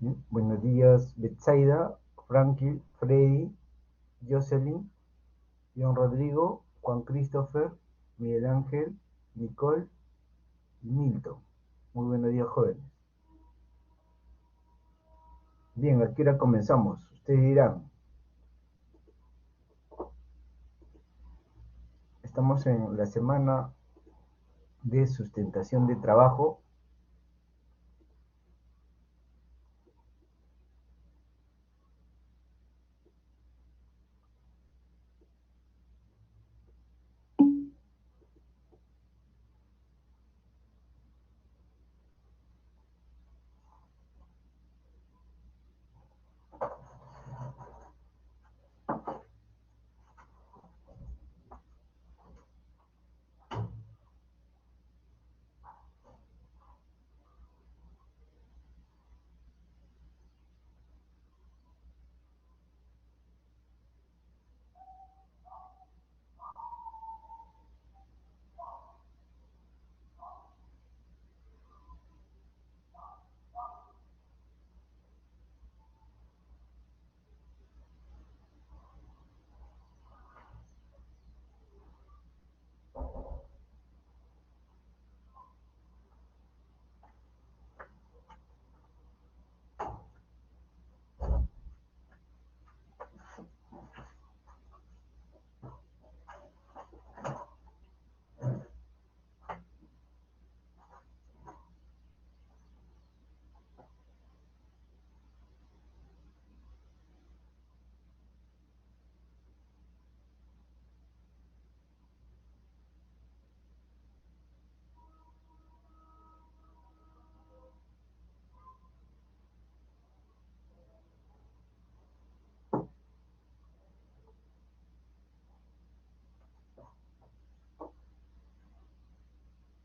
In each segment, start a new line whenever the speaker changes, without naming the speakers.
Bien, buenos días, Betsaida, Frankie, Freddy, Jocelyn, John Rodrigo, Juan Christopher, Miguel Ángel, Nicole y Milton. Muy buenos días, jóvenes. Bien, ¿a qué hora comenzamos? Ustedes dirán, estamos en la semana de sustentación de trabajo.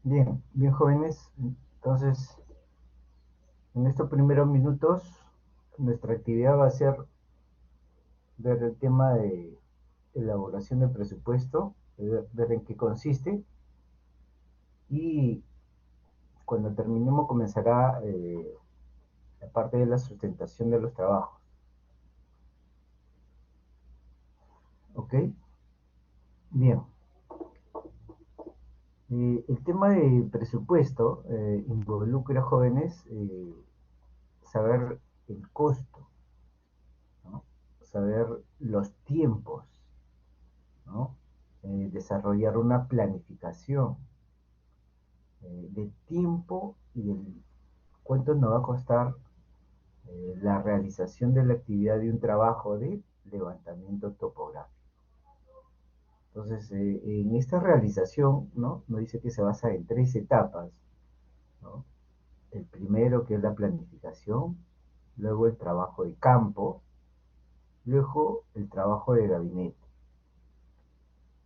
Bien, bien, jóvenes. Entonces, en estos primeros minutos, nuestra actividad va a ser ver el tema de elaboración de presupuesto, ver en qué consiste y cuando terminemos comenzará la parte de la sustentación de los trabajos. ¿Ok? Bien. El tema de presupuesto involucra, jóvenes, saber el costo, ¿no? Saber los tiempos, ¿no? Desarrollar una planificación de tiempo y del cuánto nos va a costar la realización de la actividad de un trabajo de levantamiento topográfico. Entonces, en esta realización, ¿no? Nos dice que se basa en tres etapas, ¿no? El primero, que es la planificación, luego el trabajo de campo, luego el trabajo de gabinete.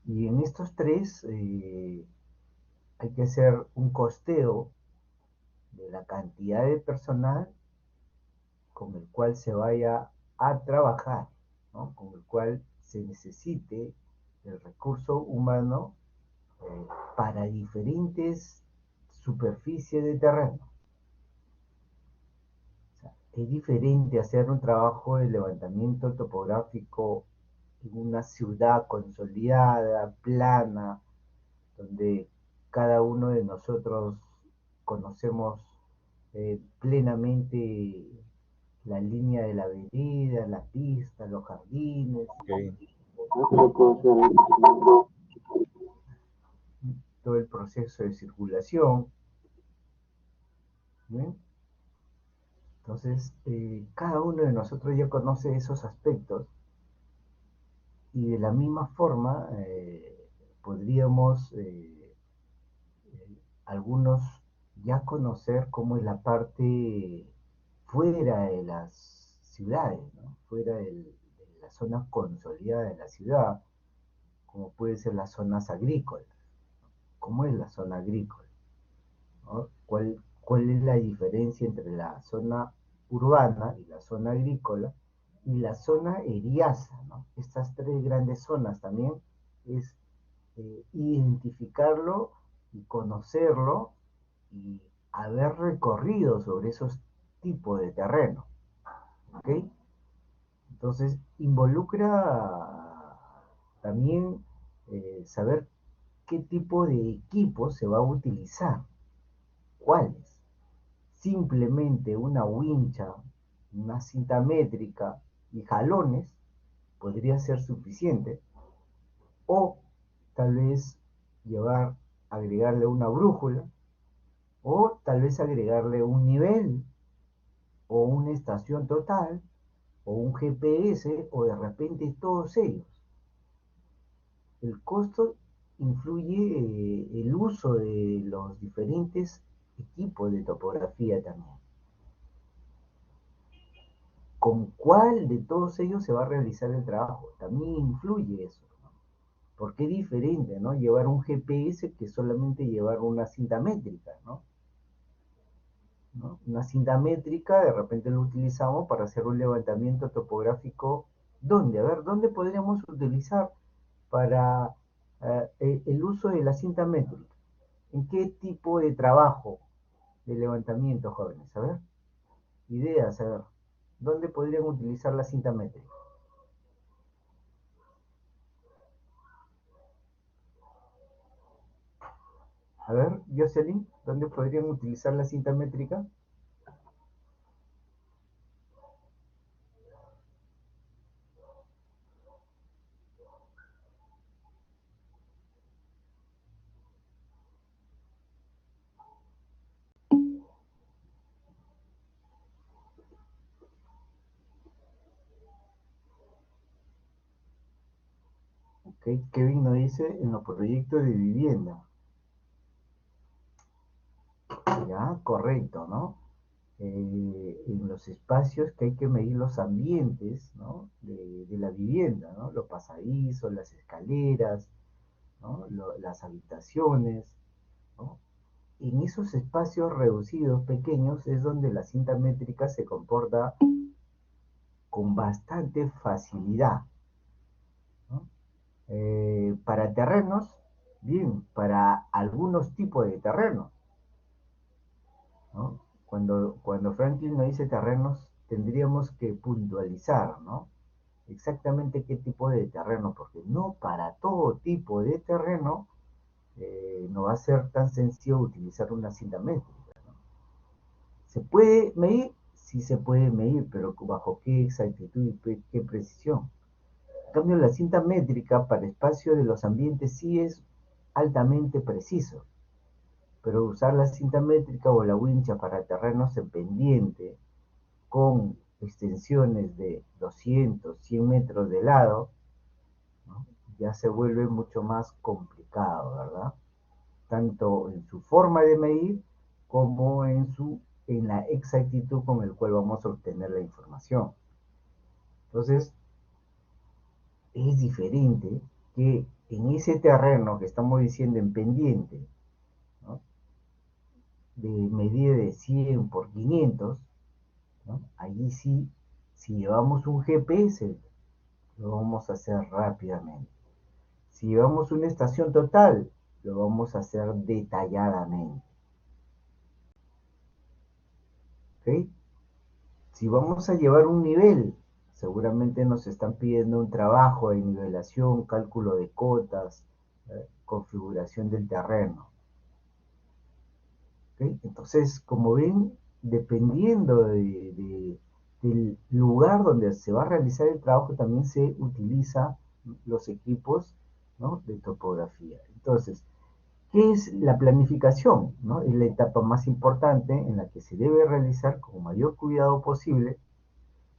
Y en estos tres hay que hacer un costeo de la cantidad de personal con el cual se vaya a trabajar, ¿no? Con el cual se necesite el recurso humano eh, para diferentes superficies de terreno. O sea, es diferente hacer un trabajo de levantamiento topográfico en una ciudad consolidada, plana, donde cada uno de nosotros conocemos plenamente la línea de la vereda, la pista, los jardines,
Ok.
todo el proceso de circulación. ¿Bien? Entonces, cada uno de nosotros ya conoce esos aspectos y de la misma forma podríamos algunos ya conocer cómo es la parte fuera de las ciudades, ¿no? Fuera de la zona consolidada de la ciudad, como puede ser las zonas agrícolas. ¿Cómo es la zona agrícola? ¿No? ¿Cuál es la diferencia entre la zona urbana y la zona agrícola y la zona eriaza? ¿No? Estas tres grandes zonas también es identificarlo y conocerlo y haber recorrido sobre esos tipos de terreno. ¿ok? Entonces, involucra también saber qué tipo de equipo se va a utilizar, cuáles. Simplemente una wincha, una cinta métrica y jalones podría ser suficiente, o tal vez llevar, agregarle una brújula, o tal vez agregarle un nivel, o una estación total, o un GPS, o de repente todos ellos. El costo influye el uso de los diferentes equipos de topografía también. ¿Con cuál de todos ellos se va a realizar el trabajo? También influye eso, ¿no? Porque es diferente, ¿no? Llevar un GPS que solamente llevar una cinta métrica, ¿no? ¿No? Una cinta métrica, de repente lo utilizamos para hacer un levantamiento topográfico. ¿Dónde? A ver, ¿dónde podríamos utilizar para el uso de la cinta métrica? ¿En qué tipo de trabajo de levantamiento, jóvenes? A ver, ideas, a ver, ¿dónde podrían utilizar la cinta métrica? A ver, Jocelyn, ¿dónde podrían utilizar la cinta métrica? Okay. Kevin nos dice en los proyectos de vivienda. Ya, correcto, ¿no? En los espacios que hay que medir los ambientes, ¿no? De la vivienda, ¿no? Los pasadizos, las escaleras, ¿no? Las habitaciones, ¿no? En esos espacios reducidos, pequeños, es donde la cinta métrica se comporta con bastante facilidad, ¿no? Para terrenos, bien, para algunos tipos de terrenos, ¿no? Cuando Franklin nos dice terrenos, tendríamos que puntualizar, ¿no? Exactamente qué tipo de terreno, porque no para todo tipo de terreno no va a ser tan sencillo utilizar una cinta métrica. ¿Se puede medir? Sí se puede medir, pero bajo qué exactitud y qué precisión. En cambio, la cinta métrica para espacio de los ambientes sí es altamente preciso, pero usar la cinta métrica o la wincha para terrenos en pendiente con extensiones de 200, 100 metros de lado, ¿no? Ya se vuelve mucho más complicado, ¿verdad? Tanto en su forma de medir como en la exactitud con el cual vamos a obtener la información. Entonces, es diferente que en ese terreno que estamos diciendo en pendiente, ¿no? De medida de 100 por 500, ¿no? Allí sí, si llevamos un GPS, lo vamos a hacer rápidamente. Si llevamos una estación total, lo vamos a hacer detalladamente. ¿Ok? Si vamos a llevar un nivel, seguramente nos están pidiendo un trabajo de nivelación, cálculo de cotas, configuración del terreno. ¿Okay? Entonces, como ven, dependiendo del lugar donde se va a realizar el trabajo, también se utiliza los equipos, ¿no? De topografía. Entonces, ¿qué es la planificación? ¿No? Es la etapa más importante en la que se debe realizar con mayor cuidado posible,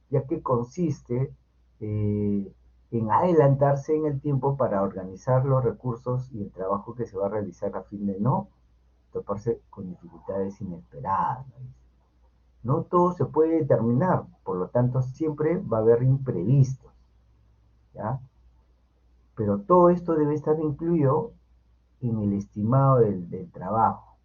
ya que consiste en adelantarse en el tiempo para organizar los recursos y el trabajo que se va a realizar a fin de no toparse con dificultades inesperadas, ¿no? No todo se puede determinar, por lo tanto siempre va a haber imprevistos, ¿ya? Pero todo esto debe estar incluido en el estimado del trabajo.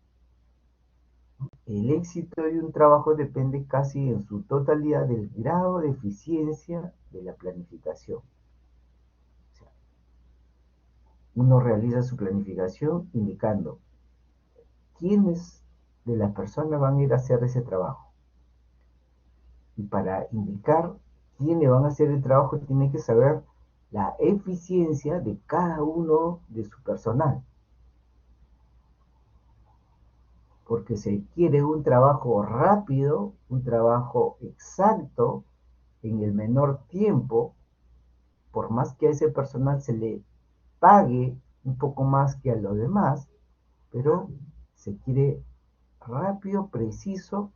El éxito de un trabajo depende casi en su totalidad del grado de eficiencia de la planificación. O sea, uno realiza su planificación indicando quiénes de las personas van a ir a hacer ese trabajo, Y para indicar quiénes van a hacer el trabajo, tiene que saber la eficiencia de cada uno de su personal. Porque se quiere un trabajo rápido, un trabajo exacto, en el menor tiempo, por más que a ese personal se le pague un poco más que a los demás, pero se quiere rápido, preciso,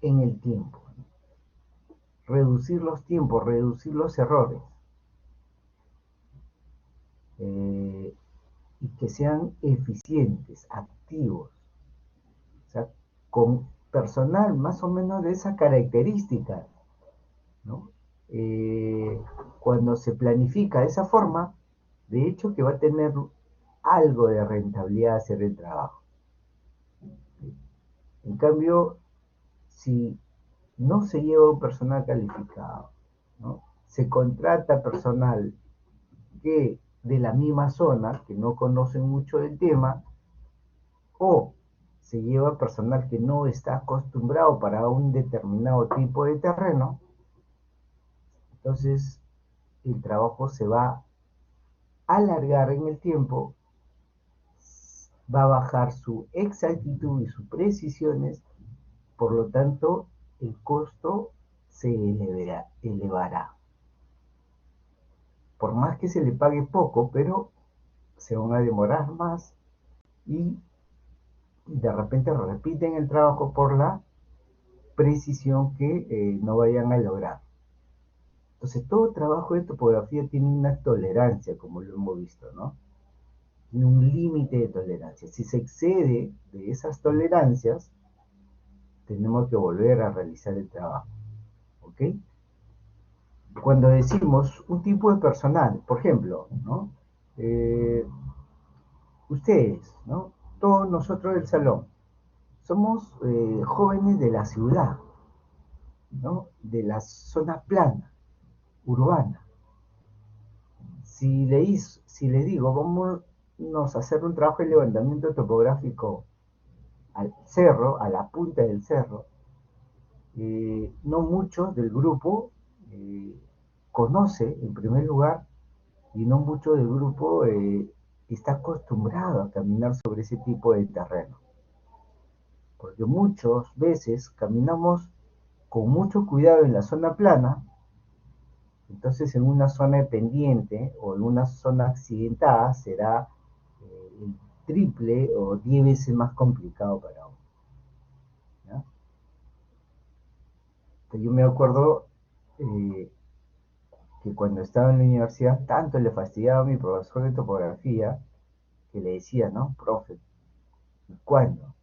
en el tiempo. Reducir los tiempos, reducir los errores. Eh, y que sean eficientes, activos, o sea, con personal más o menos de esa característica, ¿no? Cuando se planifica de esa forma, de hecho que va a tener algo de rentabilidad hacer el trabajo. En cambio, si no se lleva un personal calificado, ¿no? Se contrata personal que de la misma zona, que no conocen mucho del tema, o se lleva personal que no está acostumbrado para un determinado tipo de terreno, entonces el trabajo se va a alargar en el tiempo, va a bajar su exactitud y sus precisiones, por lo tanto el costo se elevará. Por más que se le pague poco, pero se van a demorar más y de repente repiten el trabajo por la precisión que no vayan a lograr. Entonces, todo trabajo de topografía tiene una tolerancia, como lo hemos visto, ¿no? Tiene un límite de tolerancia. Si se excede de esas tolerancias, tenemos que volver a realizar el trabajo, ¿ok? Cuando decimos un tipo de personal, por ejemplo, ¿no? Ustedes, ¿no? Todos nosotros del salón, somos jóvenes de la ciudad, ¿no? De la zona plana, urbana. Si le digo, vamos a hacer un trabajo de levantamiento topográfico al cerro, a la punta del cerro, no muchos del grupo conoce, en primer lugar, y no mucho del grupo está acostumbrado a caminar sobre ese tipo de terreno. Porque muchas veces caminamos con mucho cuidado en la zona plana, entonces en una zona de pendiente o en una zona accidentada será el triple o 10 veces más complicado para uno, ¿ya? Yo me acuerdo que cuando estaba en la universidad tanto le fastidiaba a mi profesor de topografía que le decía, ¿no? Profe, ¿y cuándo?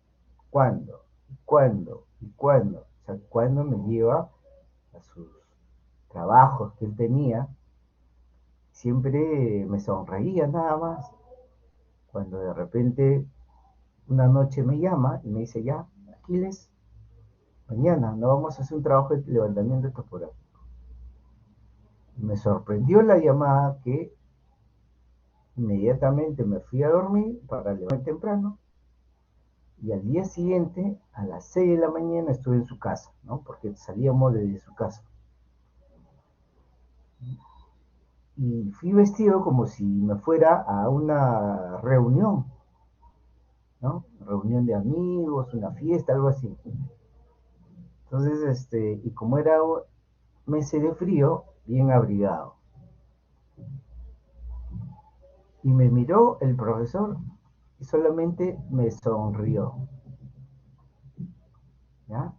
¿Cuándo? ¿Y cuándo? ¿Y cuándo? O sea, ¿cuándo me lleva a sus trabajos que él tenía? Siempre me sonreía nada más, cuando de repente una noche me llama y me dice, ya, Aquiles, mañana no vamos a hacer un trabajo de levantamiento topográfico. Me sorprendió la llamada que inmediatamente me fui a dormir para levantarme temprano y al día siguiente, a las 6 de la mañana, estuve en su casa, ¿no? Porque salíamos desde su casa. Y fui vestido como si me fuera a una reunión, ¿no? Reunión de amigos, una fiesta, algo así. Entonces, y como era meses de frío, bien abrigado. Y me miró el profesor y solamente me sonrió, ¿ya?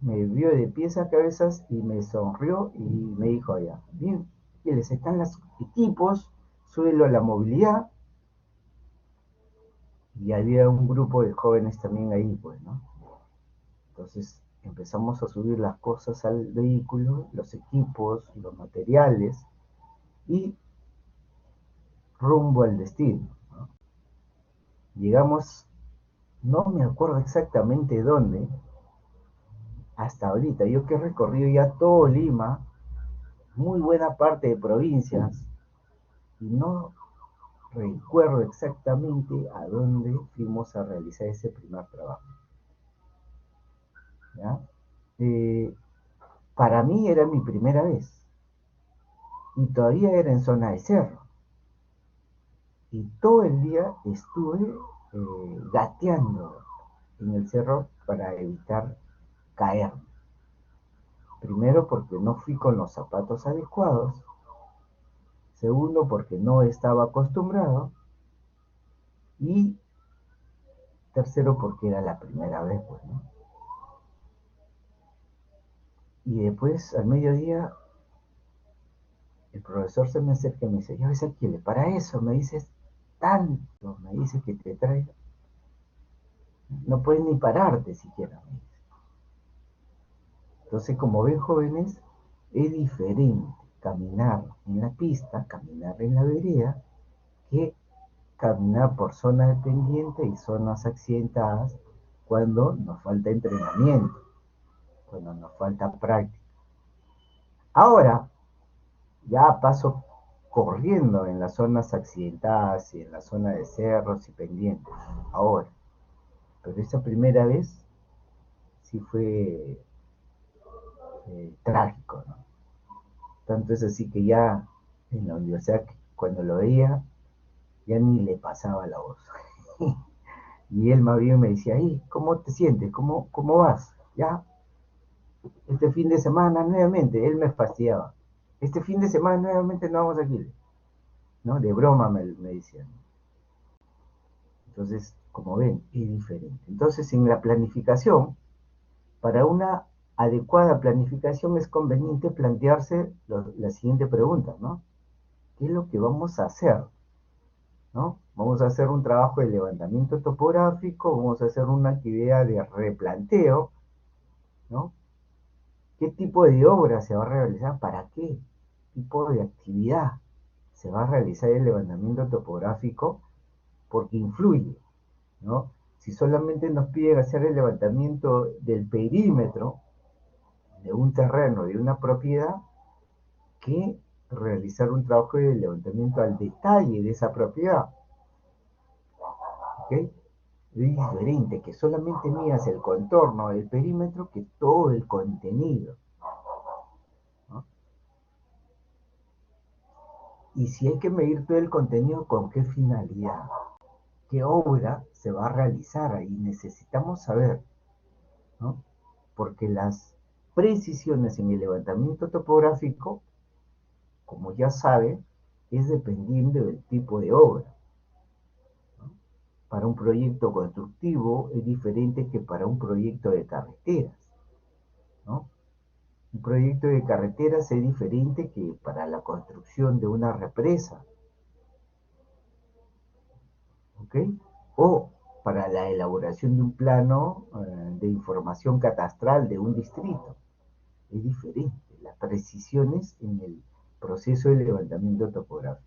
Me vio de pies a cabezas y me sonrió y me dijo, ya, bien, les están los equipos, súbelo a la movilidad. Y había un grupo de jóvenes también ahí, pues, ¿no? Entonces empezamos a subir las cosas al vehículo, los equipos, los materiales y rumbo al destino, ¿no? Llegamos, no me acuerdo exactamente dónde, hasta ahorita, yo que he recorrido ya todo Lima, muy buena parte de provincias, y no recuerdo exactamente a dónde fuimos a realizar ese primer trabajo. ¿Ya? Eh, para mí era mi primera vez y todavía era en zona de cerro. Y todo el día estuve gateando en el cerro para evitar caer. Primero porque no fui con los zapatos adecuados. Segundo porque no estaba acostumbrado. Y tercero porque era la primera vez, pues, ¿no? Y después, al mediodía, el profesor se me acerca y me dice, yo Ezequiel, para eso me dices tanto, me dice que te traiga. No puedes ni pararte siquiera, me dice. Entonces, como ven jóvenes, es diferente caminar en la pista, caminar en la vereda, que caminar por zonas de pendiente y zonas accidentadas cuando nos falta entrenamiento, cuando nos falta práctica. Ahora, ya paso corriendo en las zonas accidentadas y en la zona de cerros y pendientes, ahora. Pero esa primera vez sí fue trágico, ¿no? Tanto es así que ya en la universidad, cuando lo veía, ya ni le pasaba la voz. Y él más bien me decía, hey, ¿cómo te sientes? ¿Cómo vas? Ya, este fin de semana nuevamente, él me fastidiaba. Este fin de semana nuevamente no vamos aquí, ¿no? De broma me decían. Entonces, como ven, es diferente. Entonces, en la planificación, para una adecuada planificación es conveniente plantearse la siguiente pregunta, ¿no? ¿Qué es lo que vamos a hacer? ¿No? Vamos a hacer un trabajo de levantamiento topográfico, vamos a hacer una actividad de replanteo, ¿no? ¿Qué tipo de obra se va a realizar? ¿Para qué tipo de actividad se va a realizar el levantamiento topográfico? Porque influye, ¿no? Si solamente nos piden hacer el levantamiento del perímetro de un terreno, de una propiedad, que realizar un trabajo de levantamiento al detalle de esa propiedad, ¿ok? Es diferente que solamente midas el contorno del perímetro que todo el contenido, ¿no? Y si hay que medir todo el contenido, ¿con qué finalidad? ¿Qué obra se va a realizar ahí? Necesitamos saber, ¿no? Porque las precisiones en el levantamiento topográfico, como ya sabe, es dependiendo del tipo de obra, ¿no? Para un proyecto constructivo es diferente que para un proyecto de carreteras, ¿no? Un proyecto de carreteras es diferente que para la construcción de una represa, ¿ok? O para la elaboración de un plano de información catastral de un distrito. Es diferente las precisiones en el proceso de levantamiento topográfico.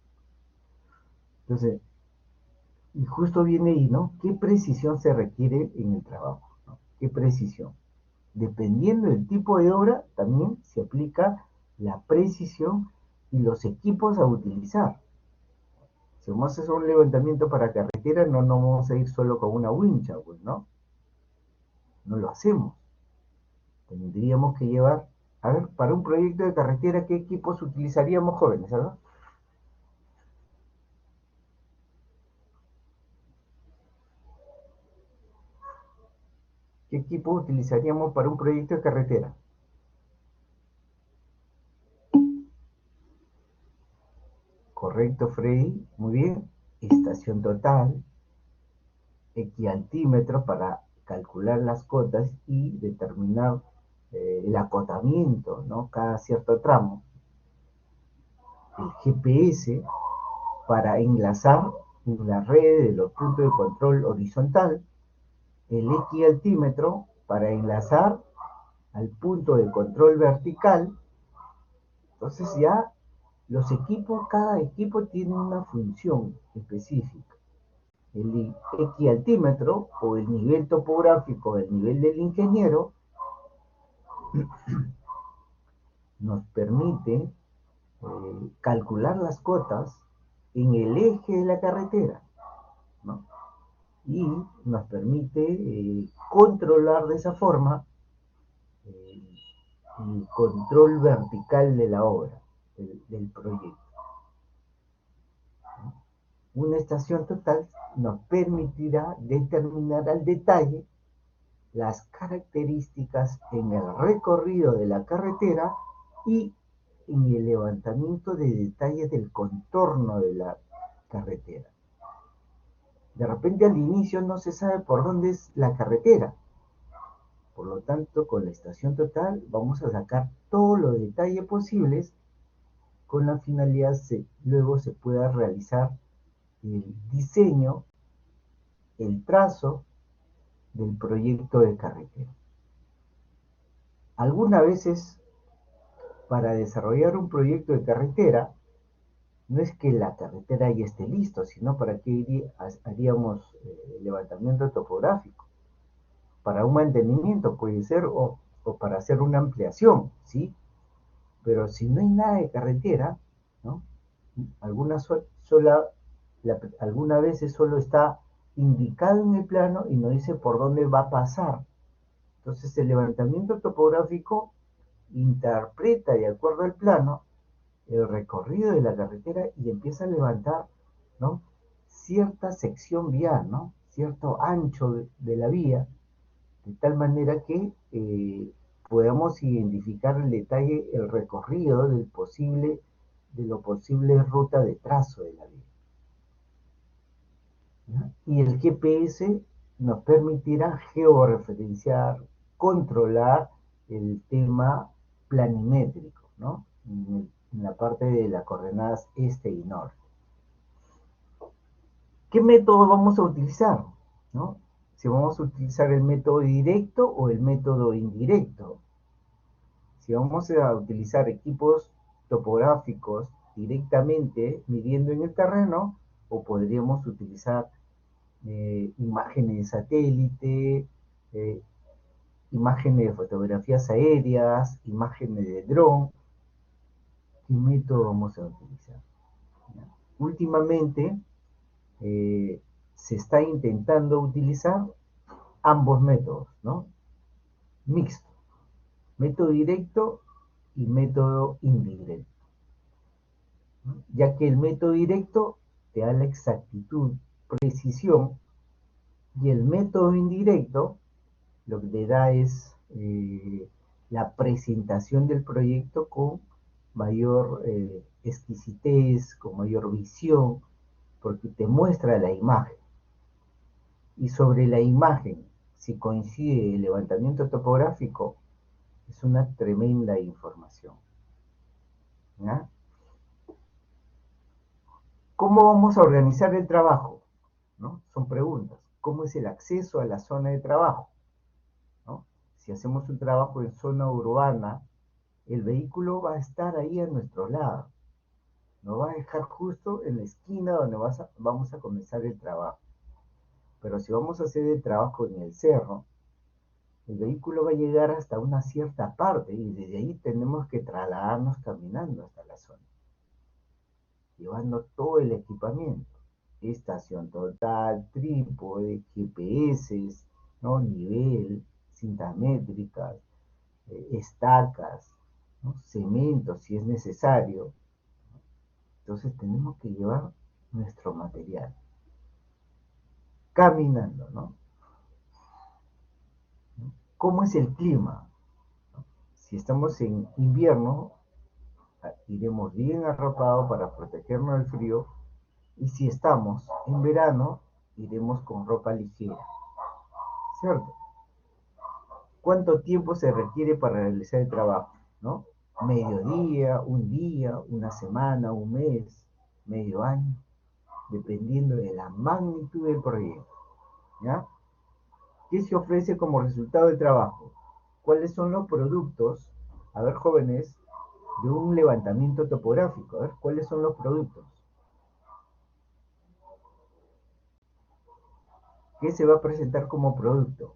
Entonces, y justo viene ahí, ¿no? ¿Qué precisión se requiere en el trabajo? ¿No? ¿Qué precisión? Dependiendo del tipo de obra, también se aplica la precisión y los equipos a utilizar. Si vamos a hacer un levantamiento para carretera, no vamos a ir solo con una wincha, pues, ¿no? No lo hacemos. Tendríamos que llevar, a ver, para un proyecto de carretera, ¿qué equipos utilizaríamos jóvenes, ¿verdad? ¿Qué equipo utilizaríamos para un proyecto de carretera? Correcto, Freddy. Muy bien. Estación total, equialtímetro para calcular las cotas y determinar el acotamiento, ¿no? Cada cierto tramo. El GPS para enlazar en la red de los puntos de control horizontal. El equialtímetro para enlazar al punto de control vertical. Entonces ya los equipos, cada equipo tiene una función específica. El equialtímetro o el nivel topográfico, el nivel del ingeniero, nos permite calcular las cotas en el eje de la carretera, ¿no? Y nos permite controlar de esa forma eh, el control vertical de la obra, del proyecto. Una estación total nos permitirá determinar al detalle las características en el recorrido de la carretera y en el levantamiento de detalles del contorno de la carretera. De repente al inicio no se sabe por dónde es la carretera. Por lo tanto, con la estación total vamos a sacar todos los detalles posibles con la finalidad de luego se pueda realizar el diseño, el trazo del proyecto de carretera. Algunas veces, para desarrollar un proyecto de carretera, no es que la carretera ya esté listo, sino para qué haríamos levantamiento topográfico. Para un mantenimiento puede ser, o para hacer una ampliación, ¿sí? Pero si no hay nada de carretera, ¿no? Algunas algunas veces solo está indicado en el plano y no dice por dónde va a pasar. Entonces el levantamiento topográfico interpreta de acuerdo al plano el recorrido de la carretera y empieza a levantar, ¿no? Cierta sección vial, ¿no? Cierto ancho de la vía, de tal manera que podamos identificar el detalle, el recorrido de lo posible ruta de trazo de la vía. ¿Ya? Y el GPS nos permitirá georreferenciar, controlar el tema planimétrico, ¿no? En la parte de las coordenadas este y norte. ¿Qué método vamos a utilizar? ¿No? Si vamos a utilizar el método directo o el método indirecto. Si vamos a utilizar equipos topográficos directamente midiendo en el terreno, o podríamos utilizar imágenes de satélite, eh, imágenes de fotografías aéreas, imágenes de dron. ¿Qué método vamos a utilizar? Últimamente se está intentando utilizar ambos métodos, ¿no? Mixto, método directo y método indirecto, ¿no? Ya que el método directo te da la exactitud, precisión, y el método indirecto lo que te da es la presentación del proyecto con mayor exquisitez, con mayor visión, porque te muestra la imagen. Y sobre la imagen, si coincide el levantamiento topográfico, es una tremenda información. ¿Ya? ¿Cómo vamos a organizar el trabajo? ¿No? Son preguntas. ¿Cómo es el acceso a la zona de trabajo? ¿No? Si hacemos un trabajo en zona urbana, el vehículo va a estar ahí a nuestro lado. Nos va a dejar justo en la esquina donde vamos a comenzar el trabajo. Pero si vamos a hacer el trabajo en el cerro, el vehículo va a llegar hasta una cierta parte y desde ahí tenemos que trasladarnos caminando hasta la zona, llevando todo el equipamiento, estación total, trípode, GPS, ¿no? Nivel, cintas métricas, estacas, ¿no? Cemento si es necesario. Entonces tenemos que llevar nuestro material caminando, ¿no? ¿Cómo es el clima? Si estamos en invierno, iremos bien arropados para protegernos del frío, y si estamos en verano, iremos con ropa ligera, ¿cierto? ¿Cuánto tiempo se requiere para realizar el trabajo? ¿No? Mediodía, un día, una semana, un mes, medio año, dependiendo de la magnitud del proyecto. ¿Ya? ¿Qué se ofrece como resultado del trabajo? ¿Cuáles son los productos, a ver jóvenes, de un levantamiento topográfico? A ver, ¿cuáles son los productos? ¿Qué se va a presentar como producto?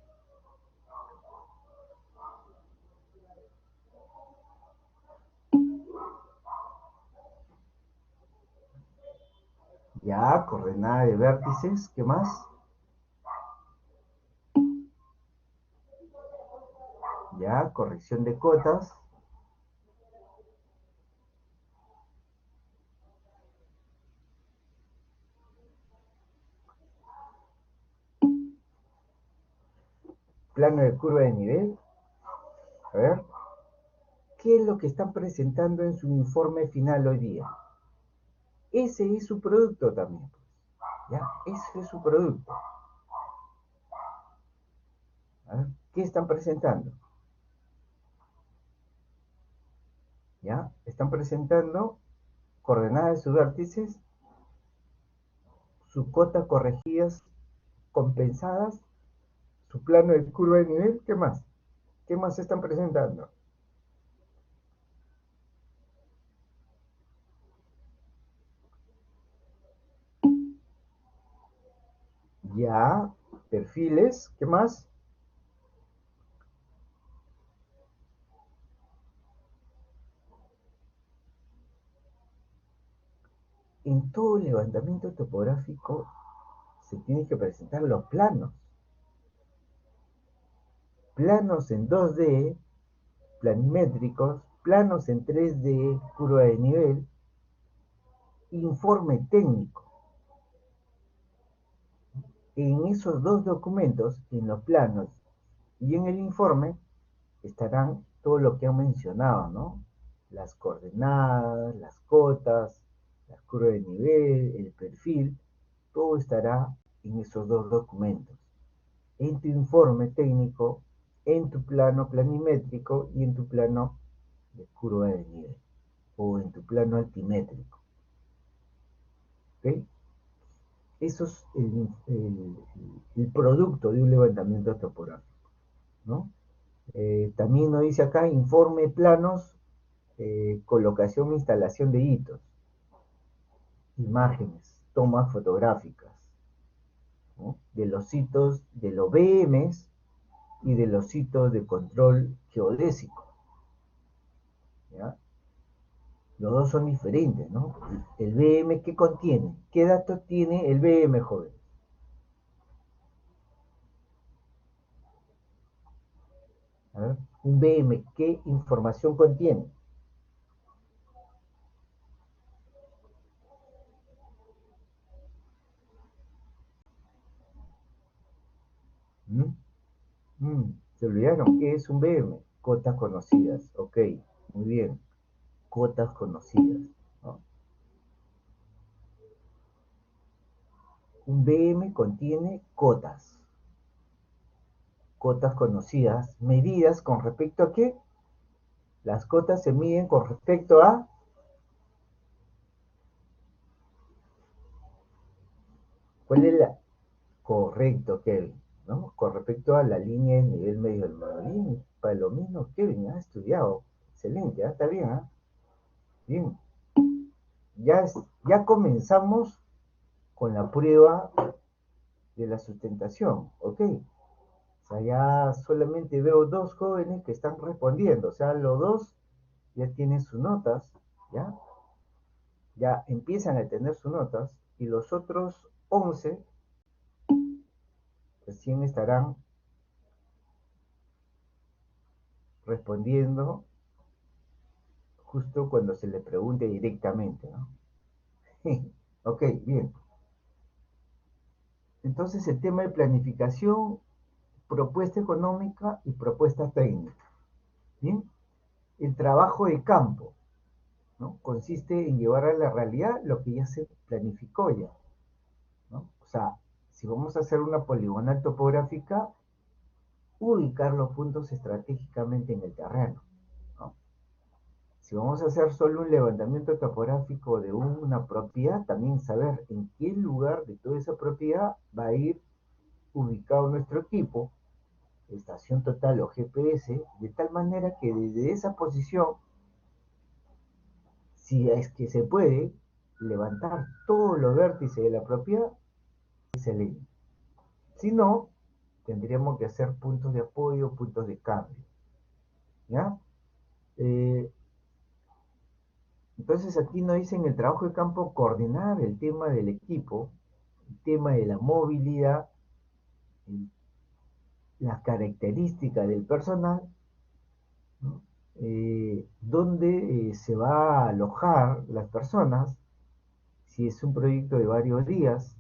Ya, coordenada de vértices, ¿qué más? Ya, corrección de cotas. Plano de curva de nivel. A ver, ¿qué es lo que están presentando en su informe final hoy día? Ese es su producto también, pues. ¿Ya? Ese es su producto. A ver, ¿qué están presentando? ¿Ya? Están presentando coordenadas de sus vértices, sus cotas corregidas, compensadas, su plano de curva de nivel, ¿qué más? ¿Qué más están presentando? Ya, perfiles, ¿qué más? En todo levantamiento topográfico se tienen que presentar los planos. Planos en 2D, planimétricos, planos en 3D, curva de nivel, informe técnico. En esos dos documentos, en los planos y en el informe, estarán todo lo que han mencionado, ¿no? Las coordenadas, las cotas, la curva de nivel, el perfil, todo estará en esos dos documentos. En tu informe técnico, en tu plano planimétrico y en tu plano de curva de nivel o en tu plano altimétrico. ¿Ok? Eso es el producto de un levantamiento topográfico, ¿no? También nos dice acá informe planos, colocación e instalación de hitos, imágenes, tomas fotográficas, ¿no? De los hitos de los BMs y de los hitos de control geodésico. ¿Ya? Los dos son diferentes, ¿no? El BM, ¿qué contiene? ¿Qué datos tiene el BM, joven? A ver, un BM, ¿qué información contiene? ¿Mm? ¿Se olvidaron qué es un BM? Cotas conocidas, ok, muy bien, cotas conocidas, ¿no? Un BM contiene cotas, cotas conocidas, medidas con respecto a qué? Las cotas se miden con respecto a, ¿cuál es la? Correcto, Kevin, ¿no? Con respecto a la línea de nivel medio del monolín, para lo mismo, Kevin, ha estudiado, excelente, está bien, bien, ya, ya comenzamos con la prueba de la sustentación, ¿ok? O sea, ya solamente veo dos jóvenes que están respondiendo, o sea, los dos ya tienen sus notas, ¿ya? Ya empiezan a tener sus notas y los otros 11 recién estarán respondiendo justo cuando se le pregunte directamente, ¿no? Ok, bien. Entonces el tema de planificación, propuesta económica y propuesta técnica. Bien. El trabajo de campo, ¿no? Consiste en llevar a la realidad lo que ya se planificó ya, ¿no? O sea, si vamos a hacer una poligonal topográfica, ubicar los puntos estratégicamente en el terreno, ¿no? Si vamos a hacer solo un levantamiento topográfico de una propiedad, también saber en qué lugar de toda esa propiedad va a ir ubicado nuestro equipo, estación total o GPS, de tal manera que desde esa posición, si es que se puede, levantar todos los vértices de la propiedad, excelente. Si no, tendríamos que hacer puntos de apoyo, puntos de cambio. ¿Ya? Eh, Entonces aquí nos dicen el trabajo de campo coordinar el tema del equipo, el tema de la movilidad, las características del personal, ¿no? Dónde se va a alojar las personas, si es un proyecto de varios días,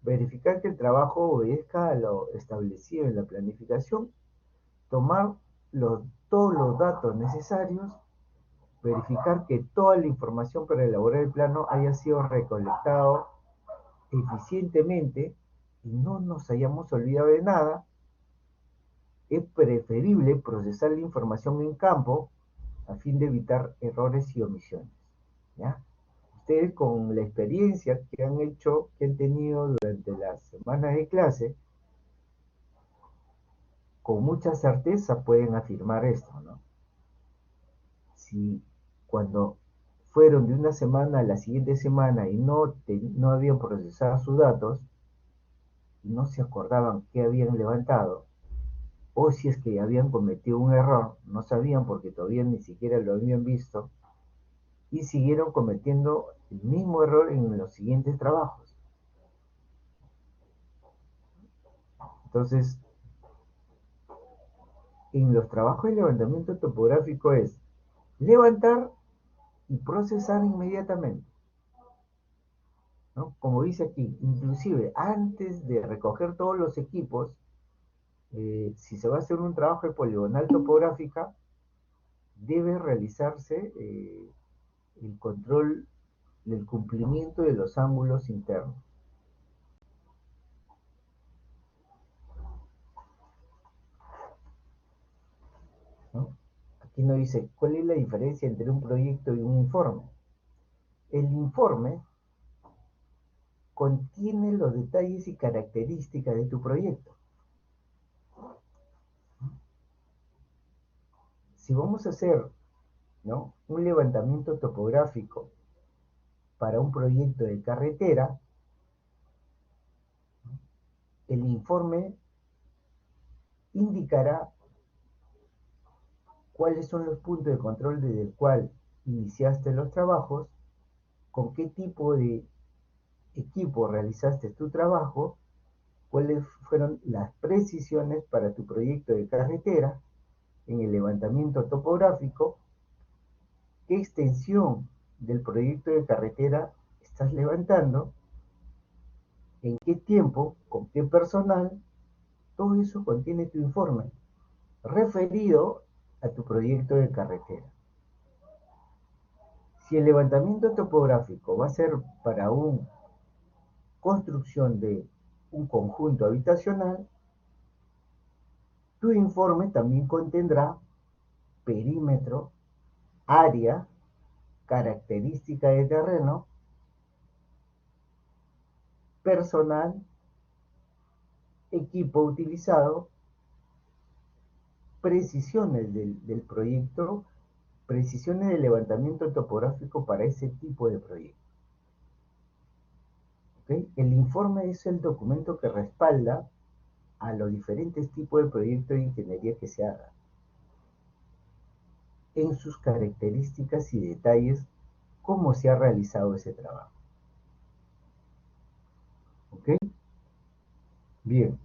verificar que el trabajo obedezca a lo establecido en la planificación, tomar todos los datos necesarios, verificar que toda la información para elaborar el plano haya sido recolectado eficientemente y no nos hayamos olvidado de nada. Es preferible procesar la información en campo a fin de evitar errores y omisiones. ¿Ya? Ustedes con la experiencia que han hecho, que han tenido durante las semanas de clase, con mucha certeza pueden afirmar esto, ¿no? Si cuando fueron de una semana a la siguiente semana y no habían procesado sus datos, y no se acordaban qué habían levantado, o si es que habían cometido un error, no sabían porque todavía ni siquiera lo habían visto, y siguieron cometiendo el mismo error en los siguientes trabajos. Entonces, en los trabajos de levantamiento topográfico es levantar y procesar inmediatamente, ¿no? Como dice aquí, inclusive antes de recoger todos los equipos, si se va a hacer un trabajo de poligonal topográfica, debe realizarse el control del cumplimiento de los ángulos internos, ¿no? Aquí nos dice, ¿cuál es la diferencia entre un proyecto y un informe? El informe contiene los detalles y características de tu proyecto. Si vamos a hacer, ¿no?, un levantamiento topográfico para un proyecto de carretera, el informe indicará cuáles son los puntos de control desde el cual iniciaste los trabajos, con qué tipo de equipo realizaste tu trabajo, cuáles fueron las precisiones para tu proyecto de carretera en el levantamiento topográfico, qué extensión del proyecto de carretera estás levantando, en qué tiempo, con qué personal. Todo eso contiene tu informe referido a tu proyecto de carretera. Si el levantamiento topográfico va a ser para una construcción de un conjunto habitacional, tu informe también contendrá perímetro, área, característica de terreno, personal, equipo utilizado, precisiones del proyecto, precisiones de levantamiento topográfico para ese tipo de proyecto. ¿Okay? El informe es el documento que respalda a los diferentes tipos de proyectos de ingeniería que se hagan, en sus características y detalles, cómo se ha realizado ese trabajo. ¿Ok? Bien.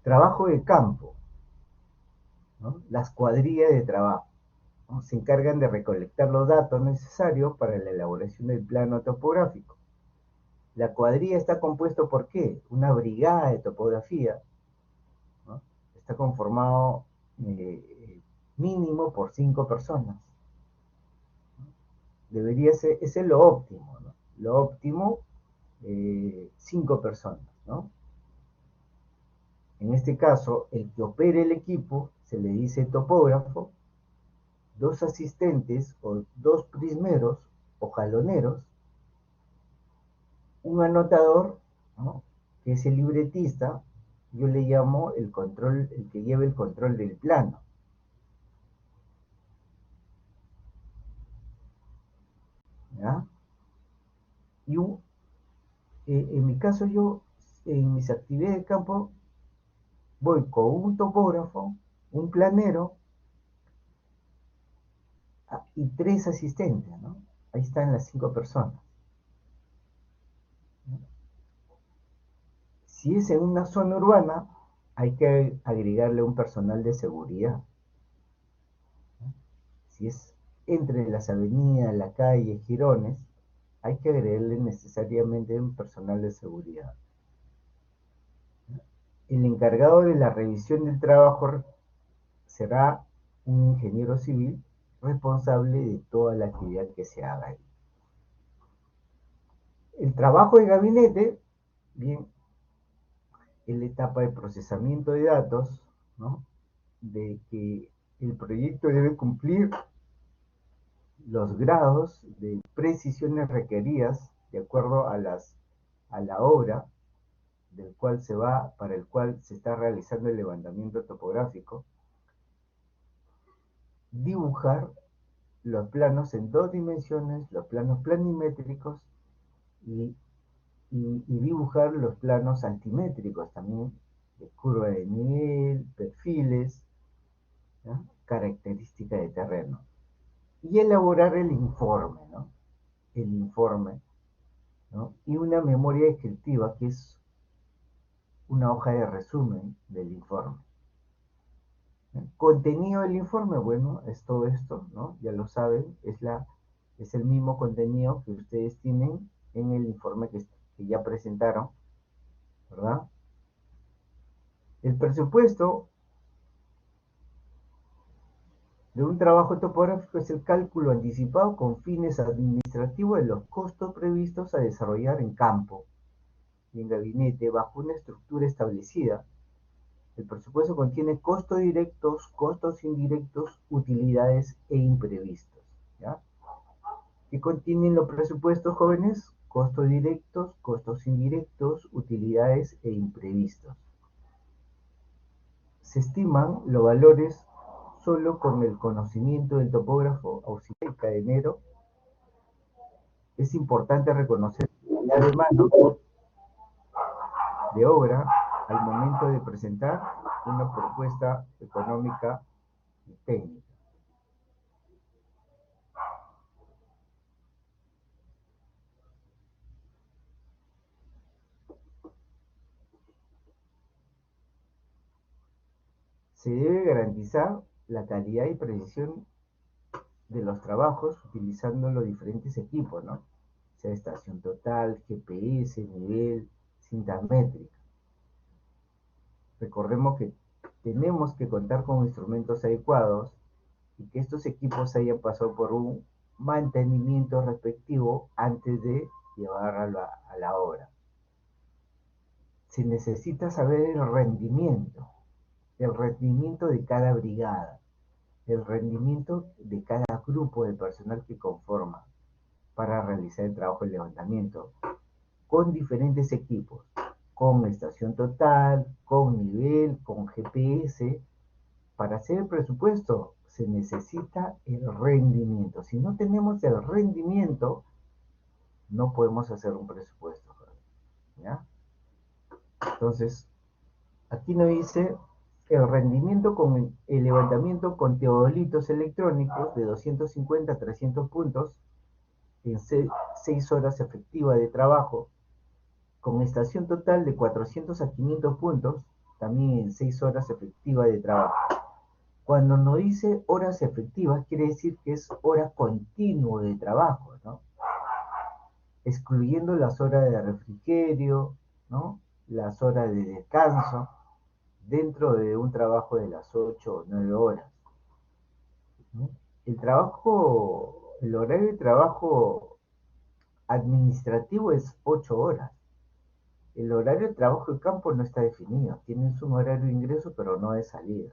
Trabajo de campo, ¿no? Las cuadrillas de trabajo, ¿no?, se encargan de recolectar los datos necesarios para la elaboración del plano topográfico. La cuadrilla está compuesto por ¿qué? Una brigada de topografía, ¿no? Está conformado mínimo por 5 personas. Debería ser, ese es lo óptimo, ¿no? Lo óptimo, 5 personas, ¿no? En este caso, el que opere el equipo se le dice topógrafo, 2 asistentes o 2 prismeros o jaloneros, un anotador, ¿no?, que es el libretista. Yo le llamo el control, el que lleva el control del plano. ¿Ya? Y en mi caso yo, en mis actividades de campo, voy con un topógrafo un planero y 3 asistentes, ¿no? Ahí están las 5 personas. ¿No? Si es en una zona urbana, hay que agregarle un personal de seguridad. ¿No? Si es entre las avenidas, la calle, girones, hay que agregarle necesariamente un personal de seguridad. El encargado de la revisión del trabajo será un ingeniero civil responsable de toda la actividad que se haga ahí. El trabajo de gabinete, bien, es la etapa de procesamiento de datos, ¿no? De que el proyecto debe cumplir los grados de precisiones requeridas de acuerdo a la obra para el cual se está realizando el levantamiento topográfico, dibujar los planos en 2 dimensiones, los planos planimétricos y, y dibujar los planos altimétricos también, de curva de nivel, perfiles, ¿no? Característica de terreno. Y elaborar el informe, ¿no? El informe, ¿no? Y una memoria descriptiva que es una hoja de resumen del informe. Contenido del informe, bueno, es todo esto, ¿no? Ya lo saben, es el mismo contenido que ustedes tienen en el informe que ya presentaron, ¿verdad? El presupuesto de un trabajo topográfico es el cálculo anticipado con fines administrativos de los costos previstos a desarrollar en campo y en gabinete bajo una estructura establecida. El presupuesto contiene costos directos, costos indirectos, utilidades e imprevistos. ¿Ya? ¿Qué contienen los presupuestos, jóvenes? Costos directos, costos indirectos, utilidades e imprevistos. Se estiman los valores solo con el conocimiento del topógrafo auxiliar y cadenero. Es importante reconocer la demanda de obra al momento de presentar una propuesta económica y técnica. Se debe garantizar la calidad y precisión de los trabajos utilizando los diferentes equipos, ¿no? Sea estación total, GPS, nivel, cinta métrica. Recordemos que tenemos que contar con instrumentos adecuados y que estos equipos hayan pasado por un mantenimiento respectivo antes de llevar a la obra. Se necesita saber el rendimiento de cada brigada, el rendimiento de cada grupo de personal que conforma para realizar el trabajo de levantamiento con diferentes equipos, con estación total, con nivel, con GPS. Para hacer el presupuesto se necesita el rendimiento. Si no tenemos el rendimiento, no podemos hacer un presupuesto. ¿Ya? Entonces, aquí nos dice el rendimiento con el levantamiento con teodolitos electrónicos de 250 a 300 puntos en 6 horas efectivas de trabajo, con estación total de 400 a 500 puntos, también en 6 horas efectivas de trabajo. Cuando nos dice horas efectivas, quiere decir que es hora continua de trabajo, ¿no? Excluyendo las horas de refrigerio, ¿no? Las horas de descanso, dentro de un trabajo de las 8 o 9 horas. ¿No? El horario de trabajo administrativo es 8 horas. El horario de trabajo de campo no está definido. Tienes un horario de ingreso, pero no de salida.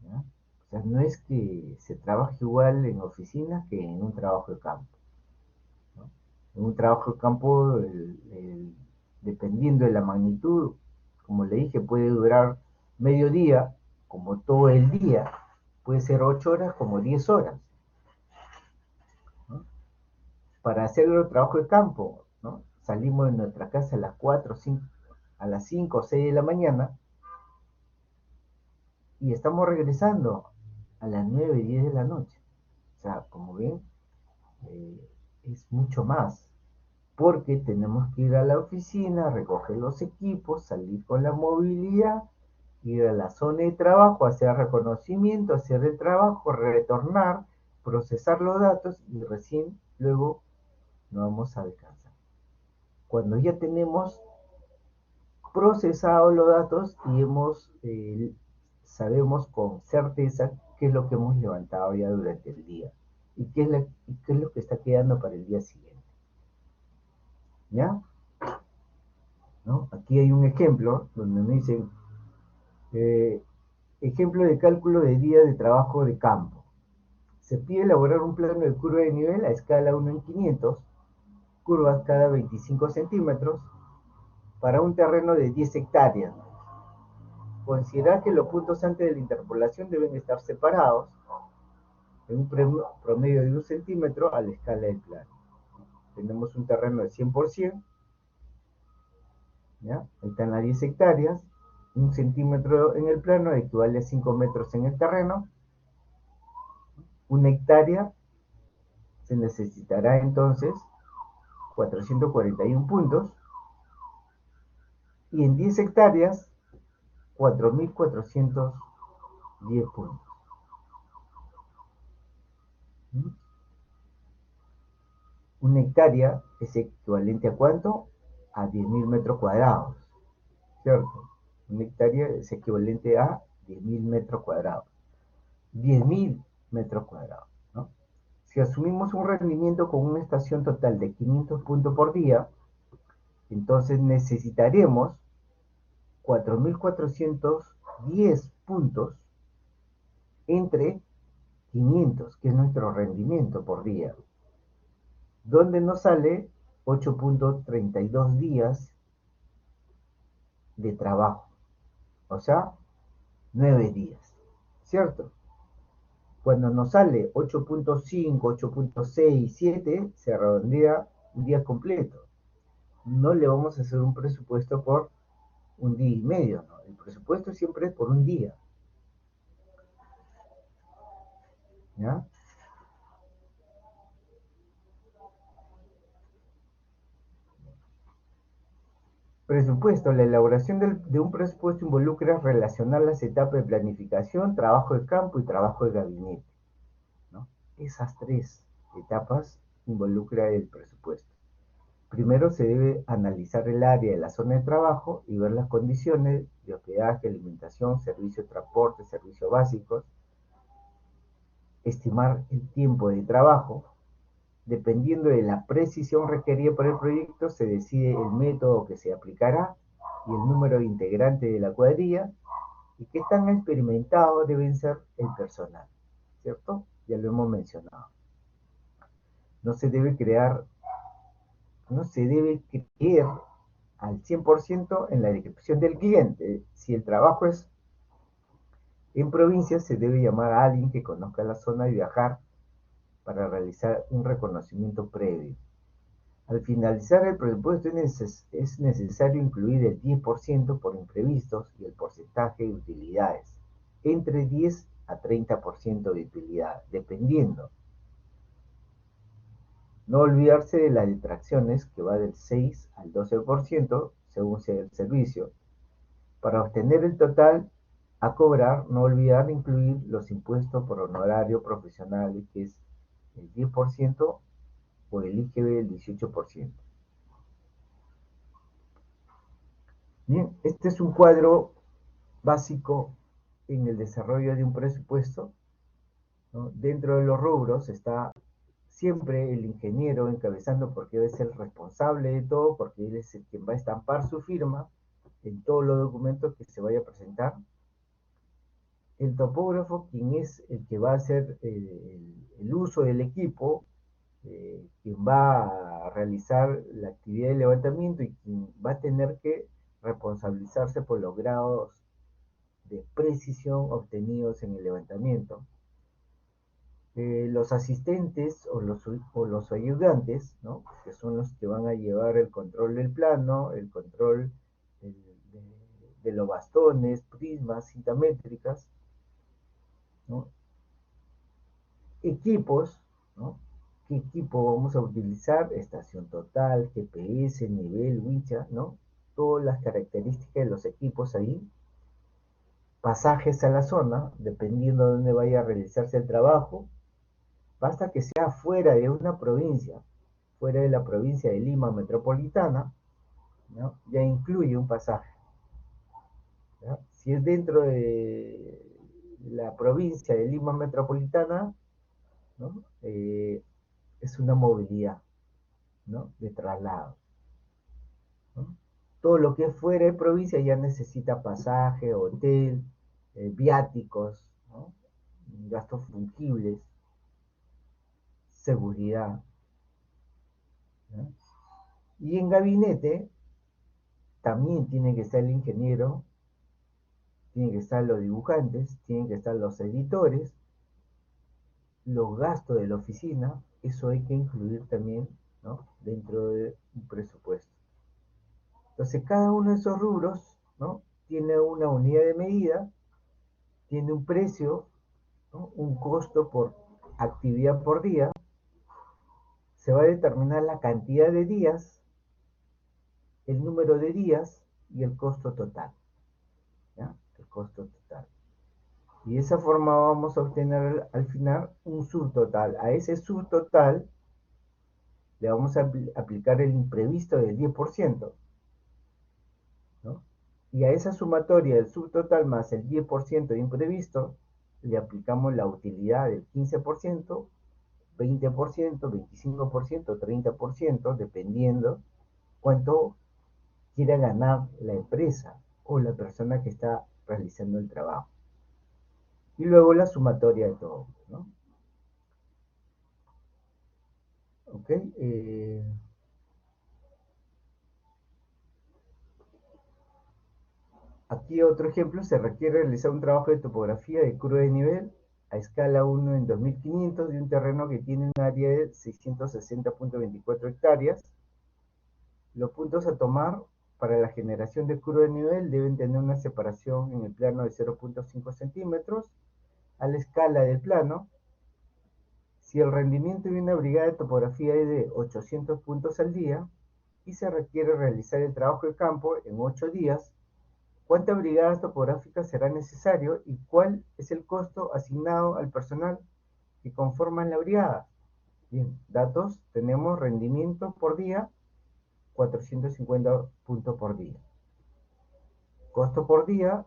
¿Ya? O sea, no es que se trabaje igual en oficina que en un trabajo de campo. ¿No? En un trabajo de campo, dependiendo de la magnitud, como le dije, puede durar medio día, como todo el día. Puede ser 8 horas como 10 horas. ¿No? Para hacer el trabajo de campo, ¿no? Salimos de nuestra casa a las 4, 5, a las 5 o 6 de la mañana, y estamos regresando a las 9, 10 de la noche. O sea, como ven, es mucho más, porque tenemos que ir a la oficina, recoger los equipos, salir con la movilidad, ir a la zona de trabajo, hacer reconocimiento, hacer el trabajo, retornar, procesar los datos y recién luego nos vamos a descansar. Cuando ya tenemos procesados los datos y sabemos con certeza qué es lo que hemos levantado ya durante el día y qué es lo que está quedando para el día siguiente. ¿Ya? ¿No? Aquí hay un ejemplo donde me dicen, eh, ejemplo de cálculo de día de trabajo de campo. Se pide elaborar un plano de curva de nivel a escala 1 en 500, curvas cada 25 centímetros, para un terreno de 10 hectáreas. Considerar que los puntos antes de la interpolación deben estar separados en un promedio de 1 centímetro a la escala del plano. Tenemos un terreno de 100%, ¿ya? Ahí están las 10 hectáreas, 1 centímetro en el plano equivale a 5 metros en el terreno. Una hectárea se necesitará entonces 441 puntos y en 10 hectáreas 4.410 puntos. Una hectárea es equivalente a ¿cuánto? A 10.000 metros cuadrados, ¿cierto? Una hectárea es equivalente a 10.000 metros cuadrados. 10.000 metros cuadrados, ¿no? Si asumimos un rendimiento con una estación total de 500 puntos por día, entonces necesitaremos 4.410 puntos entre 500, que es nuestro rendimiento por día, donde nos sale 8.32 días de trabajo, o sea, 9 días, ¿cierto? Cuando nos sale 8.5, 8.6, 7, se redondea un día completo. No le vamos a hacer un presupuesto por un día y medio, ¿no? El presupuesto siempre es por un día, ¿ya? Presupuesto. La elaboración de un presupuesto involucra relacionar las etapas de planificación, trabajo de campo y trabajo de gabinete, ¿no? Esas tres etapas involucra el presupuesto. Primero se debe analizar el área de la zona de trabajo y ver las condiciones de hospedaje, alimentación, servicio de transporte, servicios básicos, estimar el tiempo de trabajo. Dependiendo de la precisión requerida por el proyecto, se decide el método que se aplicará y el número de integrantes de la cuadrilla y qué tan experimentado deben ser el personal, ¿cierto? Ya lo hemos mencionado. No se debe creer al 100% en la descripción del cliente. Si el trabajo es en provincia, se debe llamar a alguien que conozca la zona y viajar para realizar un reconocimiento previo. Al finalizar el presupuesto es necesario incluir el 10% por imprevistos y el porcentaje de utilidades, entre 10 a 30% de utilidad, dependiendo. No olvidarse de las detracciones, que va del 6 al 12% según sea el servicio. Para obtener el total a cobrar, no olvidar incluir los impuestos por honorario profesional, que es el 10%, o el IGB el 18%. Bien, este es un cuadro básico en el desarrollo de un presupuesto, ¿no? Dentro de los rubros está siempre el ingeniero encabezando, porque él es el responsable de todo, porque él es el quien va a estampar su firma en todos los documentos que se vaya a presentar. El topógrafo, quien es el que va a hacer el uso del equipo, quien va a realizar la actividad de levantamiento y quien va a tener que responsabilizarse por los grados de precisión obtenidos en el levantamiento. Los asistentes o los ayudantes, ¿no? Que son los que van a llevar el control del plano, el control de los bastones, prismas, cintas métricas, ¿no? Equipos, ¿no? ¿Qué equipo vamos a utilizar? Estación total, GPS, nivel, wincha, ¿no? Todas las características de los equipos ahí. Pasajes a la zona, dependiendo de dónde vaya a realizarse el trabajo. Basta que sea fuera de una provincia, fuera de la provincia de Lima metropolitana, ¿no? Ya incluye un pasaje, ¿no? Si es dentro de la provincia de Lima metropolitana, ¿no? Es una movilidad, ¿no? De traslado, ¿no? Todo lo que es fuera de provincia ya necesita pasaje, hotel, viáticos, ¿no? Gastos fungibles, seguridad, ¿no? Y en gabinete también tiene que estar el ingeniero, tienen que estar los dibujantes, tienen que estar los editores, los gastos de la oficina, eso hay que incluir también, ¿no? Dentro de un presupuesto. Entonces, cada uno de esos rubros, ¿no? Tiene una unidad de medida, tiene un precio, ¿no? Un costo por actividad por día, se va a determinar la cantidad de días, el número de días y el costo total, ¿ya? El costo total. Y de esa forma vamos a obtener al final un subtotal. A ese subtotal le vamos a aplicar el imprevisto del 10%, ¿no? Y a esa sumatoria del subtotal más el 10% de imprevisto, le aplicamos la utilidad del 15%, 20%, 25%, 30%, dependiendo cuánto quiera ganar la empresa o la persona que está realizando el trabajo. Y luego la sumatoria de todo, ¿no? ¿Ok? Aquí otro ejemplo, se requiere realizar un trabajo de topografía de curva de nivel a escala 1 en 2500 de un terreno que tiene un área de 660.24 hectáreas. Los puntos a tomar para la generación de curva de nivel deben tener una separación en el plano de 0.5 centímetros a la escala del plano. Si el rendimiento de una brigada de topografía es de 800 puntos al día y se requiere realizar el trabajo de campo en 8 días, ¿cuántas brigadas topográficas será necesario y cuál es el costo asignado al personal que conforman la brigada? Bien, datos, tenemos rendimiento por día, 450 puntos por día. Costo por día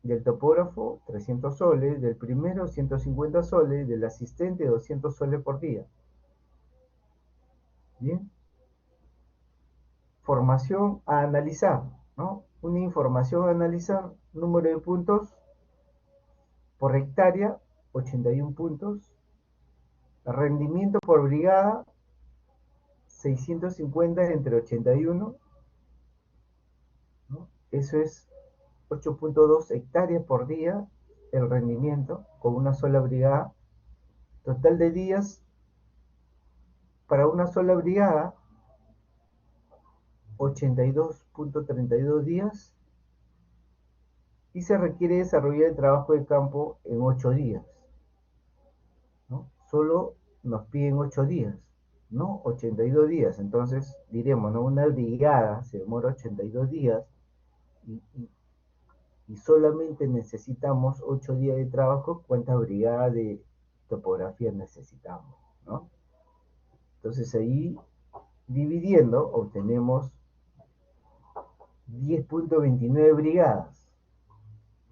del topógrafo, 300 soles, del primero, 150 soles, del asistente, 200 soles por día. Bien, formación a analizar, ¿no? Una información a analizar, número de puntos por hectárea, 81 puntos. Rendimiento por brigada, 650 entre 81, ¿no? Eso es 8.2 hectáreas por día el rendimiento con una sola brigada. Total de días para una sola brigada, 82.32 días. Y se requiere desarrollar el trabajo de campo en 8 días, ¿no? Solo nos piden 8 días, no 82 días. Entonces diremos, ¿no? Una brigada se demora 82 días y, y, y solamente necesitamos 8 días de trabajo. ¿Cuántas brigadas de topografía necesitamos, ¿no? Entonces ahí, dividiendo, obtenemos 10.29 brigadas,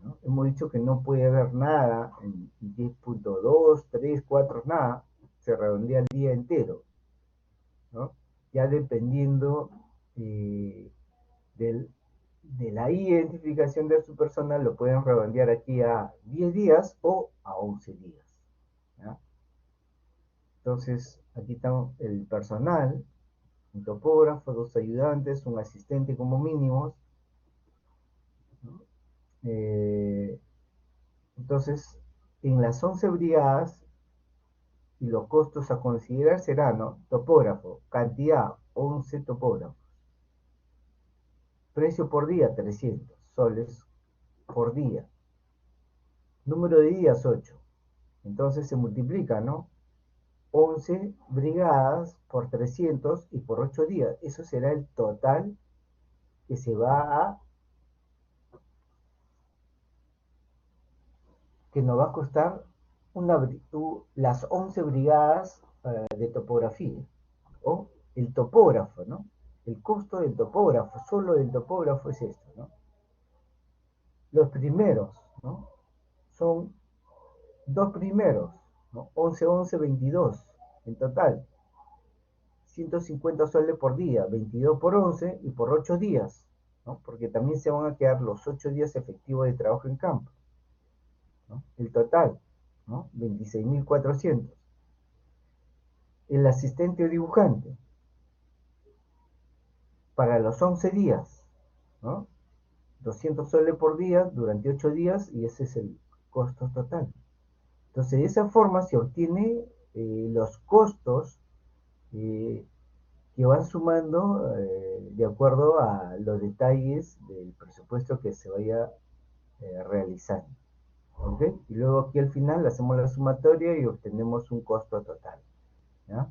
¿no? Hemos dicho que no puede haber nada en 10.2, 3, 4, nada. Se redondea el día entero, ¿no? Ya dependiendo eh, del, de la identificación de su persona, lo pueden redondear aquí a 10 días o a 11 días, ¿ya? Entonces, aquí está el personal, un topógrafo, dos ayudantes, un asistente como mínimos, ¿no? Entonces, en las 11 brigadas, y los costos a considerar serán, ¿no? Topógrafo, cantidad, 11 topógrafos. Precio por día, 300 soles por día. Número de días, 8. Entonces se multiplica, ¿no? 11 brigadas por 300 y por 8 días. Eso será el total que se va a, que nos va a costar las 11 brigadas de topografía, o el topógrafo, ¿no? El costo del topógrafo, solo del topógrafo es esto, ¿no? Los primeros, ¿no? Son dos primeros, ¿no? 11, 11, 22 en total. 150 soles por día, 22 por 11 y por 8 días, ¿no? Porque también se van a quedar los 8 días efectivos de trabajo en campo, ¿no? El total, ¿no? 26.400. El asistente o dibujante, para los 11 días, ¿no? 200 soles por día durante 8 días y ese es el costo total. Entonces, de esa forma se obtiene los costos eh, que van sumando de acuerdo a los detalles del presupuesto que se vaya realizando. ¿Ok? Y luego aquí al final hacemos la sumatoria y obtenemos un costo total, ¿ya?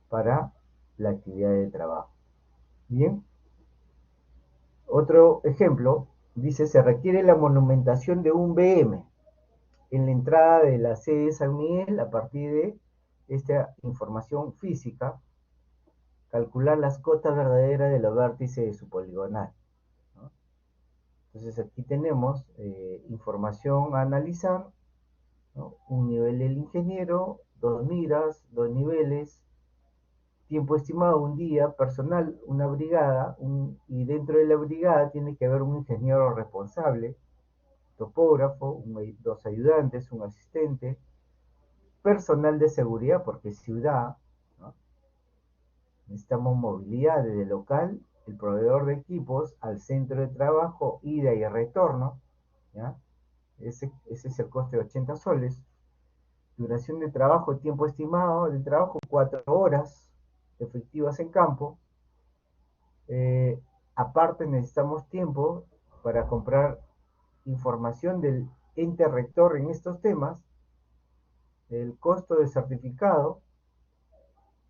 Para la actividad de trabajo. Bien. Otro ejemplo dice: se requiere la monumentación de un BM en la entrada de la sede de San Miguel a partir de esta información física, calcular las cotas verdaderas de los vértices de su poligonal, ¿no? Entonces aquí tenemos información a analizar, ¿no? Un nivel del ingeniero, dos miras, dos niveles, tiempo estimado un día, personal una brigada, y dentro de la brigada tiene que haber un ingeniero responsable, topógrafo, dos ayudantes, un asistente, personal de seguridad, porque es ciudad, ¿no? Necesitamos movilidad desde el local, el proveedor de equipos, al centro de trabajo, ida y retorno, ¿ya? Ese es el coste de 80 soles. Duración de trabajo, tiempo estimado de trabajo, 4 horas efectivas en campo. Aparte necesitamos tiempo para comprar información del ente rector en estos temas, el costo de certificado,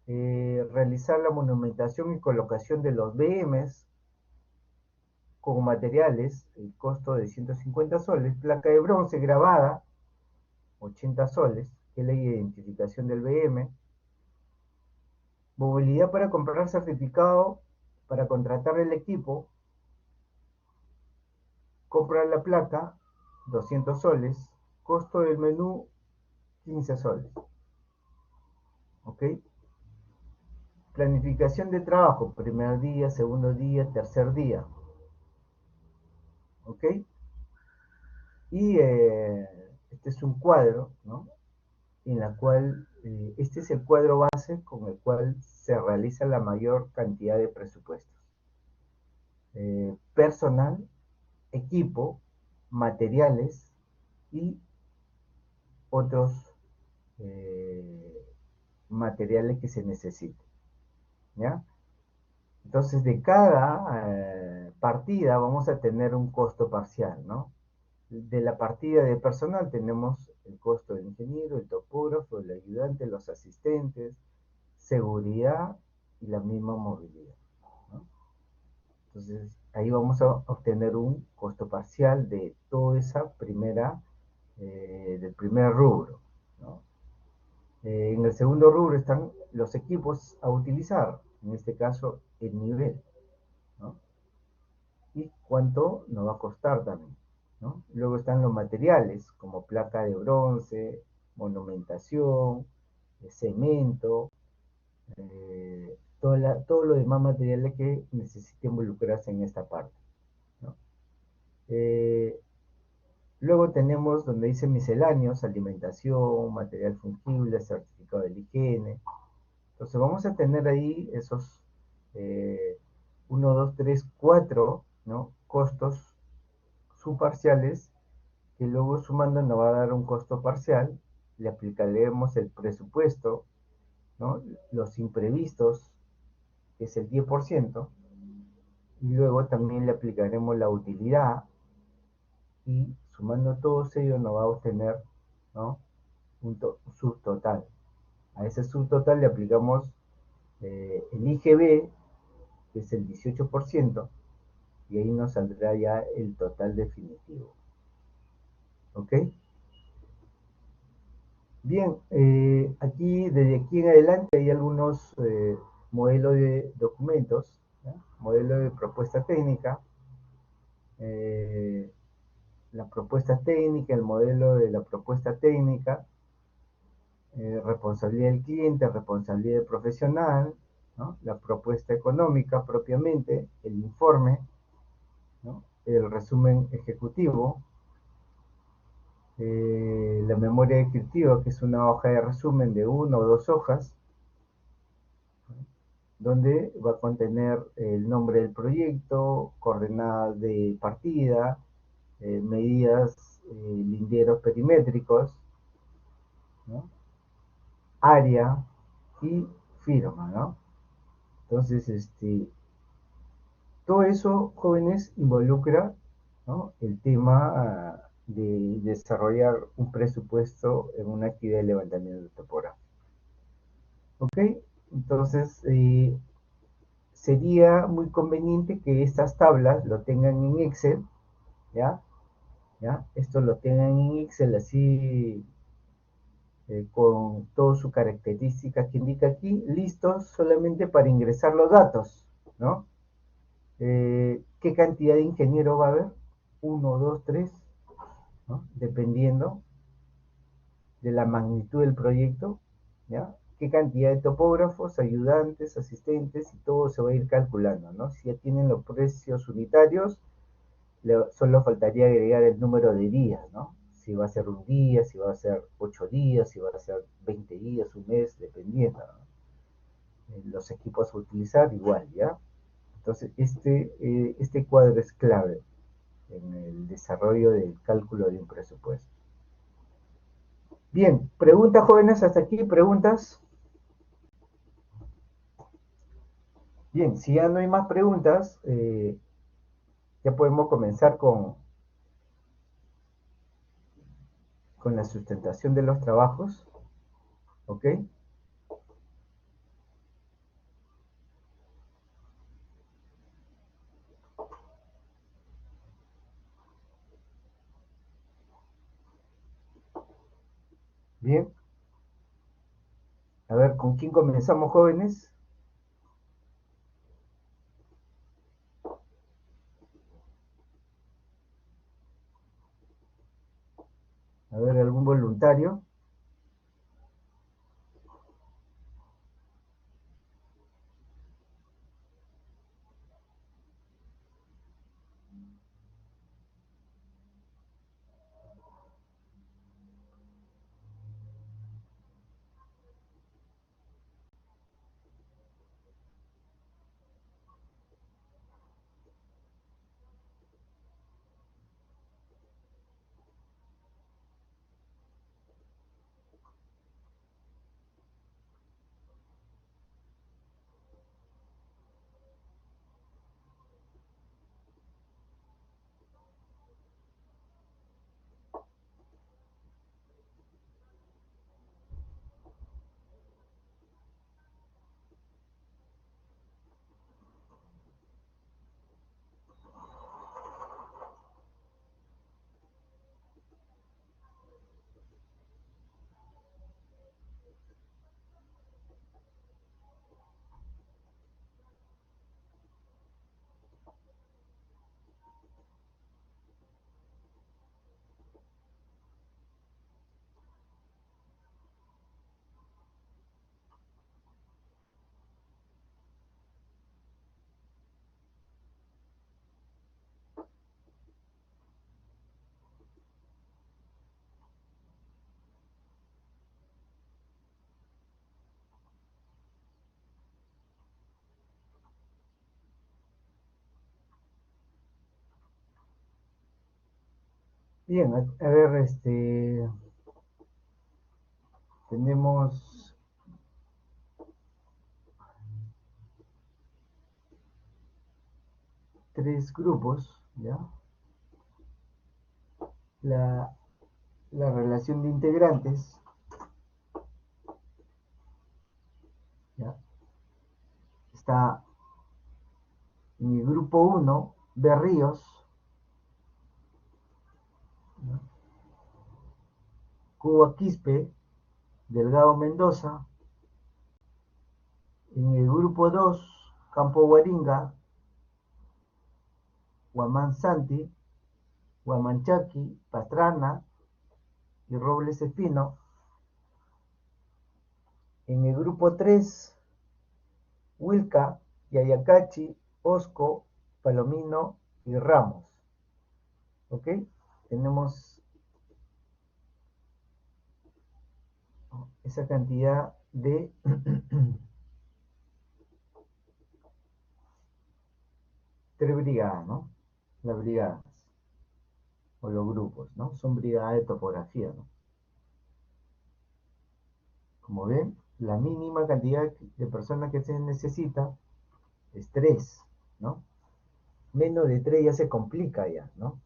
realizar la monumentación y colocación de los BMs con materiales, el costo de 150 soles, placa de bronce grabada, 80 soles, que es la identificación del BM, movilidad para comprar certificado, para contratar el equipo, comprar la placa, 200 soles, costo del menú, 15 soles. ¿Ok? Planificación de trabajo, primer día, segundo día, tercer día. ¿Ok? Y este es un cuadro, ¿no? En la cual, este es el cuadro base con el cual se realiza la mayor cantidad de presupuestos. Personal, equipo, materiales y otros eh, materiales que se necesiten, ¿ya? Entonces, de cada partida vamos a tener un costo parcial, ¿no? De la partida de personal tenemos el costo del ingeniero, el topógrafo, el ayudante, los asistentes, seguridad y la misma movilidad, ¿no? Entonces, ahí vamos a obtener un costo parcial de toda esa primera, del primer rubro, ¿no? En el segundo rubro están los equipos a utilizar, en este caso el nivel, ¿no? Y cuánto nos va a costar también, ¿no? Luego están los materiales, como placa de bronce, monumentación, cemento, todo lo demás materiales que necesite involucrarse en esta parte, ¿no? Eh, Luego tenemos donde dice misceláneos, alimentación, material fungible, certificado de higiene. Entonces vamos a tener ahí esos 1, 2, 3, 4, ¿no? Costos subparciales que luego sumando nos va a dar un costo parcial. Le aplicaremos el presupuesto, ¿no? Los imprevistos, que es el 10%, y luego también le aplicaremos la utilidad y sumando todos ellos nos va a obtener, ¿no? subtotal. A ese subtotal le aplicamos el IGB, que es el 18%, y ahí nos saldrá ya el total definitivo. ¿Ok? Bien, desde aquí en adelante hay algunos modelos de documentos, ¿ya? Modelo de propuesta técnica, eh, la propuesta técnica, el modelo de la propuesta técnica, responsabilidad del cliente, responsabilidad del profesional, ¿no? La propuesta económica propiamente, el informe, ¿no? El resumen ejecutivo, la memoria descriptiva, que es una hoja de resumen de 1 o 2 hojas, donde va a contener el nombre del proyecto, coordenadas de partida, medidas, linderos perimétricos, ¿no? Área y firma, ¿no? Entonces, todo eso, jóvenes, involucra, ¿no? El tema de desarrollar un presupuesto en una actividad de levantamiento topográfico. ¿Ok? Entonces, sería muy conveniente que estas tablas lo tengan en Excel, ¿ya? ¿Ya? Esto lo tengan en Excel así, con todas sus características que indica aquí, listos solamente para ingresar los datos, ¿no? ¿Qué cantidad de ingeniero va a haber? Uno, dos, tres, ¿no? Dependiendo de la magnitud del proyecto, ¿ya? ¿Qué cantidad de topógrafos, ayudantes, asistentes? Y todo se va a ir calculando, ¿no? Si ya tienen los precios unitarios, solo faltaría agregar el número de días, ¿no? Si va a ser un día, si va a ser 8 días, si va a ser 20 días, un mes, dependiendo, ¿no? Los equipos a utilizar igual, ¿ya? Entonces, este cuadro es clave en el desarrollo del cálculo de un presupuesto. Bien, preguntas, jóvenes, hasta aquí, preguntas. Bien, si ya no hay más preguntas, ya podemos comenzar con la sustentación de los trabajos. ¿Ok? Bien, a ver, ¿con quién comenzamos, jóvenes? A ver, ¿algún voluntario? Bien, a ver, tenemos 3 grupos, ¿ya? La, la relación de integrantes, está en el grupo 1, Berríos, Cuba Quispe, Delgado Mendoza. En el grupo 2, Campo Guaringa, Huamán Santi, Huamanchaki, Pastrana y Robles Espino. En el grupo 3, Huilca, Yayacachi, Osco, Palomino y Ramos. ¿Ok? Tenemos esa cantidad de tres brigadas, ¿no? Las brigadas o los grupos, ¿no? Son brigadas de topografía, ¿no? Como ven, la mínima cantidad de personas que se necesita es 3, ¿no? Menos de 3 ya se complica ya, ¿no?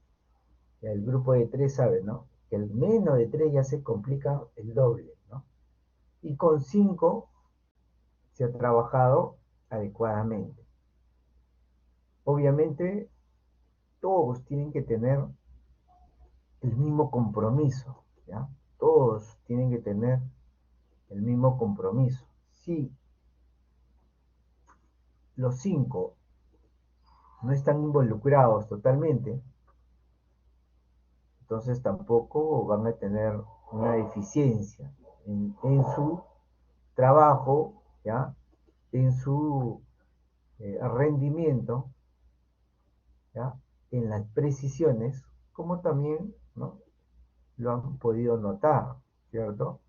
Ya el grupo de 3 sabe, ¿no? Que el menos de 3 ya se complica el doble, ¿no? Y con 5 se ha trabajado adecuadamente. Obviamente, todos tienen que tener el mismo compromiso, ¿ya? Todos tienen que tener el mismo compromiso. Si los 5 no están involucrados totalmente, entonces tampoco van a tener una eficiencia en su trabajo, ¿ya? En su rendimiento, ¿ya? En las precisiones, como también, ¿no? Lo han podido notar, ¿cierto?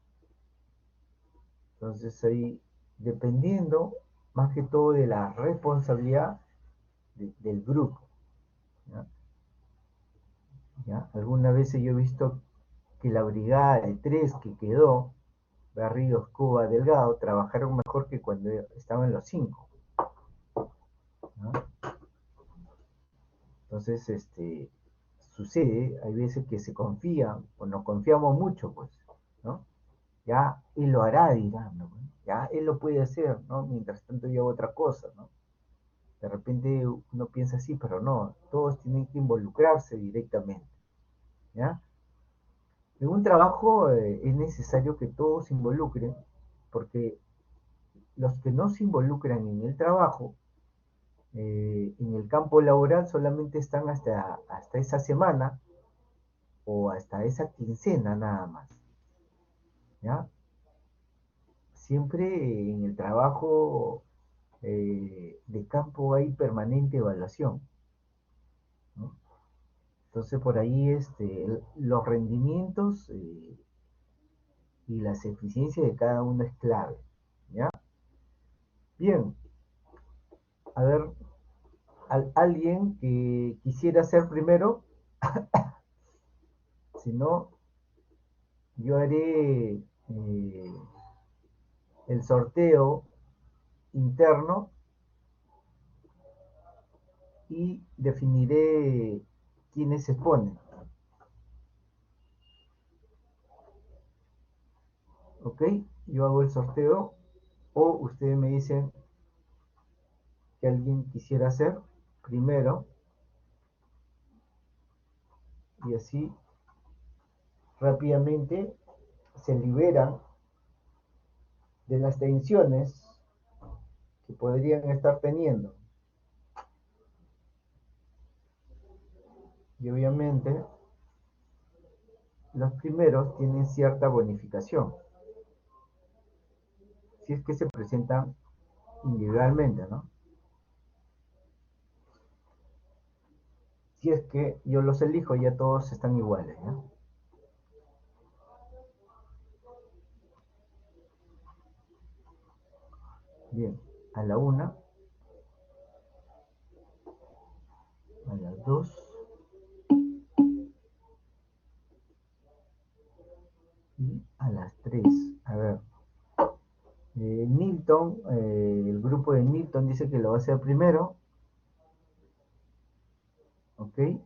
Entonces ahí, dependiendo más que todo de la responsabilidad del grupo, ¿ya? ¿Ya? Algunas veces yo he visto que la brigada de 3 que quedó, Berríos, Cuba, Delgado, trabajaron mejor que cuando estaban los 5, ¿no? Entonces, sucede, hay veces que se confía, o nos confiamos mucho, pues, ¿no? Ya él lo hará, dirán, ¿no? Ya él lo puede hacer, ¿no? Mientras tanto yo hago otra cosa, ¿no? De repente uno piensa así, pero no, todos tienen que involucrarse directamente, ¿ya? En un trabajo es necesario que todos se involucren, porque los que no se involucran en el trabajo, en el campo laboral solamente están hasta esa semana o hasta esa quincena nada más, ¿ya? Siempre en el trabajo de campo hay permanente evaluación, ¿no? Entonces por ahí los rendimientos y las eficiencias de cada uno es clave, ¿ya? Bien, a ver, alguien que quisiera ser primero, si no, yo haré el sorteo interno y definiré quiénes se exponen. ¿Ok? Yo hago el sorteo o ustedes me dicen que alguien quisiera hacer primero y así rápidamente se liberan de las tensiones que podrían estar teniendo. Y obviamente los primeros tienen cierta bonificación si es que se presentan individualmente, ¿no? Si es que yo los elijo, ya todos están iguales, ¿no? Bien, a la 1, a las 2 y a las 3. A ver, Nilton, el grupo de Nilton dice que lo va a hacer primero, ¿ok? El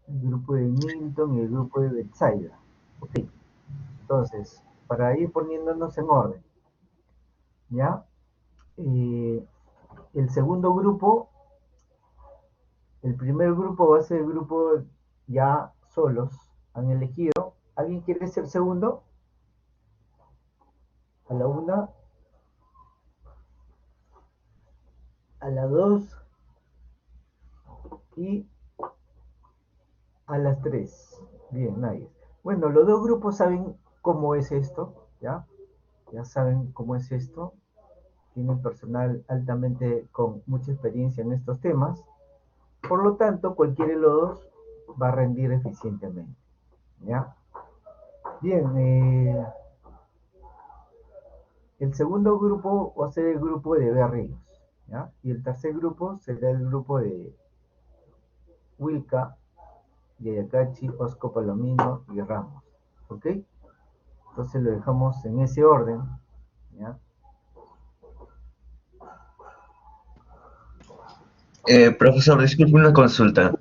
grupo de Nilton y el grupo de Betsaida, ¿ok? Entonces, para ir poniéndonos en orden, ¿ya? El segundo grupo, el primer grupo va a ser el grupo ya solos, han elegido. ¿Alguien quiere ser segundo? A la una, a la dos y a las tres. Bien, nadie. Bueno, los dos grupos saben cómo es esto, ¿ya? Ya saben cómo es esto. Tienen personal altamente con mucha experiencia en estos temas. Por lo tanto, cualquiera de los dos va a rendir eficientemente, ¿ya? Bien, el segundo grupo va a ser el grupo de Berríos, ¿ya? Y el tercer grupo será el grupo de Wilca, Yayacachi, Osco Palomino y Ramos, ¿ok? Entonces lo dejamos en ese orden, ¿ya?
Profesor, disculpe una consulta.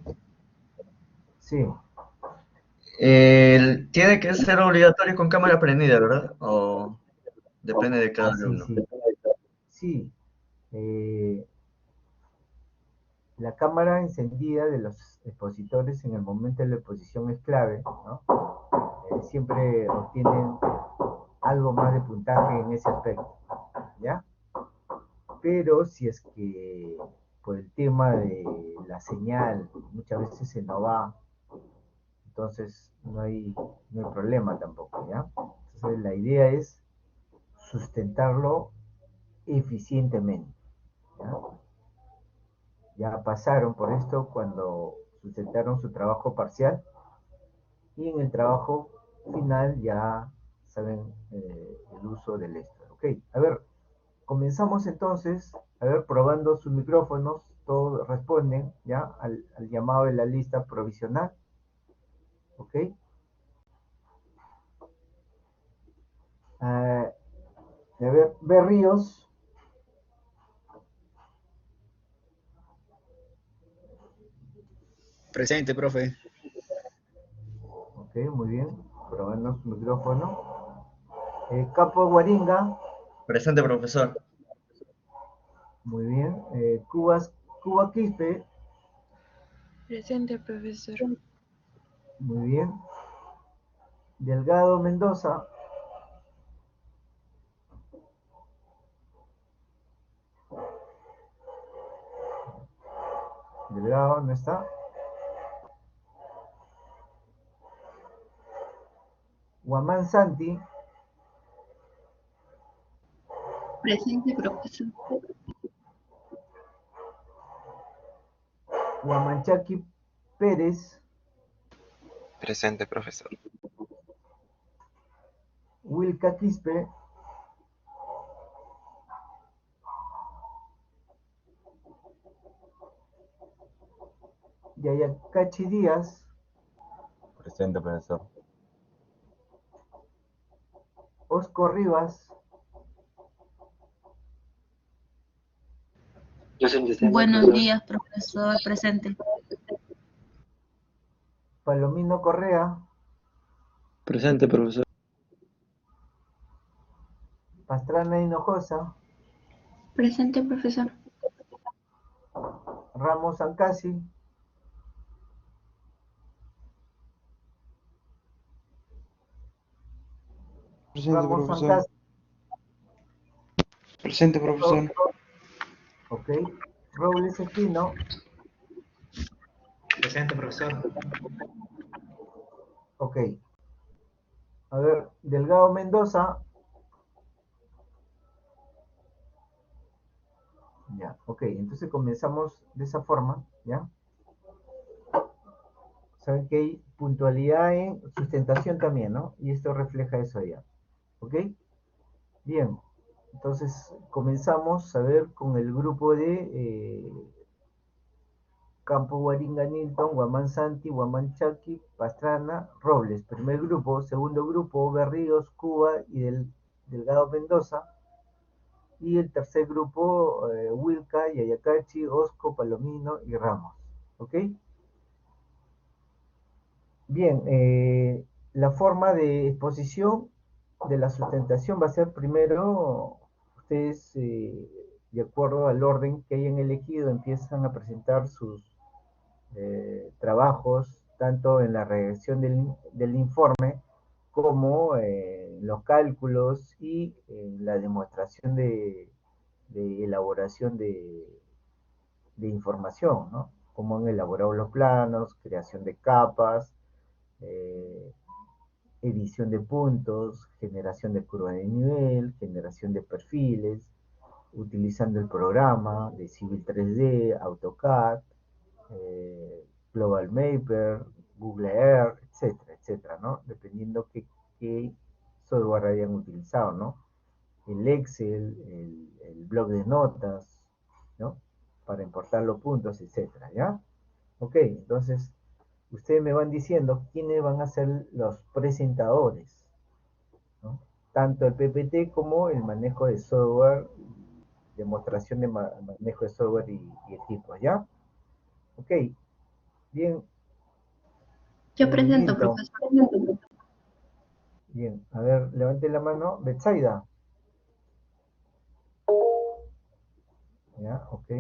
Sí,
Tiene que ser obligatorio con cámara prendida, ¿verdad? O depende de cada
sí,
alumno.
sí, sí. Eh, la cámara encendida de los expositores en el momento de la exposición es clave, ¿no? Siempre obtienen algo más de puntaje en ese aspecto, ¿ya? Pero si es que por el tema de la señal muchas veces se no va, entonces no hay problema tampoco, ¿ya? Entonces la idea es sustentarlo eficientemente, ¿ya? Ya pasaron por esto cuando sustentaron su trabajo parcial y en el trabajo final ya saben el uso del extra. Ok, a ver, comenzamos entonces, a ver, probando sus micrófonos, todos responden ya al llamado de la lista provisional. Ok, a ver, Berríos,
Presente, profe.
ok, muy bien, probando su micrófono. Capo Guaringa,
Presente, profesor.
muy bien. Cuba Quispe,
Presente, profesor.
muy bien. Delgado Mendoza, Delgado no está. Guamán Santi,
Presente, profesor.
Guamanchaki Pérez,
Presente, profesor.
Wilca Quispe, Yayacachi Díaz,
Presente, profesor.
Osco Rivas,
Buenos días, profesor. Presente.
Palomino Correa,
Presente, profesor.
Pastrana Hinojosa,
Presente, profesor.
Ramos Ancasi,
Presente,
Ramos
profesor.
Ancasi,
Presente, profesor.
ok. Robles Espino,
Presente, profesor.
ok. A ver, Delgado Mendoza, ya, ok. Entonces comenzamos de esa forma, ¿ya? Saben que hay puntualidad en sustentación también, ¿no? Y esto refleja eso ya, ¿ok? Bien, entonces comenzamos a ver con el grupo de Campo Guaringa Nilton, Guamán Santi, Guamán Chaki, Pastrana, Robles. Primer grupo, segundo grupo, Berríos, Cuba y Delgado Mendoza. Y el tercer grupo, Wilca, Yayacachi, Osco, Palomino y Ramos. ¿Ok? Bien, la forma de exposición de la sustentación va a ser primero, ustedes, de acuerdo al orden que hayan elegido, empiezan a presentar sus trabajos, tanto en la redacción del informe, como los cálculos y la demostración de elaboración de información, ¿no? Cómo han elaborado los planos, creación de capas, eh, edición de puntos, generación de curva de nivel, generación de perfiles, utilizando el programa de Civil 3D, AutoCAD, Global Mapper, Google Earth, etcétera, etcétera, ¿no? Dependiendo qué software hayan utilizado, ¿no? El Excel, el blog de notas, ¿no? Para importar los puntos, etcétera, ¿ya? Ok, entonces, ustedes me van diciendo quiénes van a ser los presentadores, ¿no? Tanto el PPT como el manejo de software, demostración de manejo de software y equipos, ¿ya? Ok, bien.
Yo presento,
Listo.
profesor.
Bien, a ver, levante la mano. Betsaida. Ya, ok.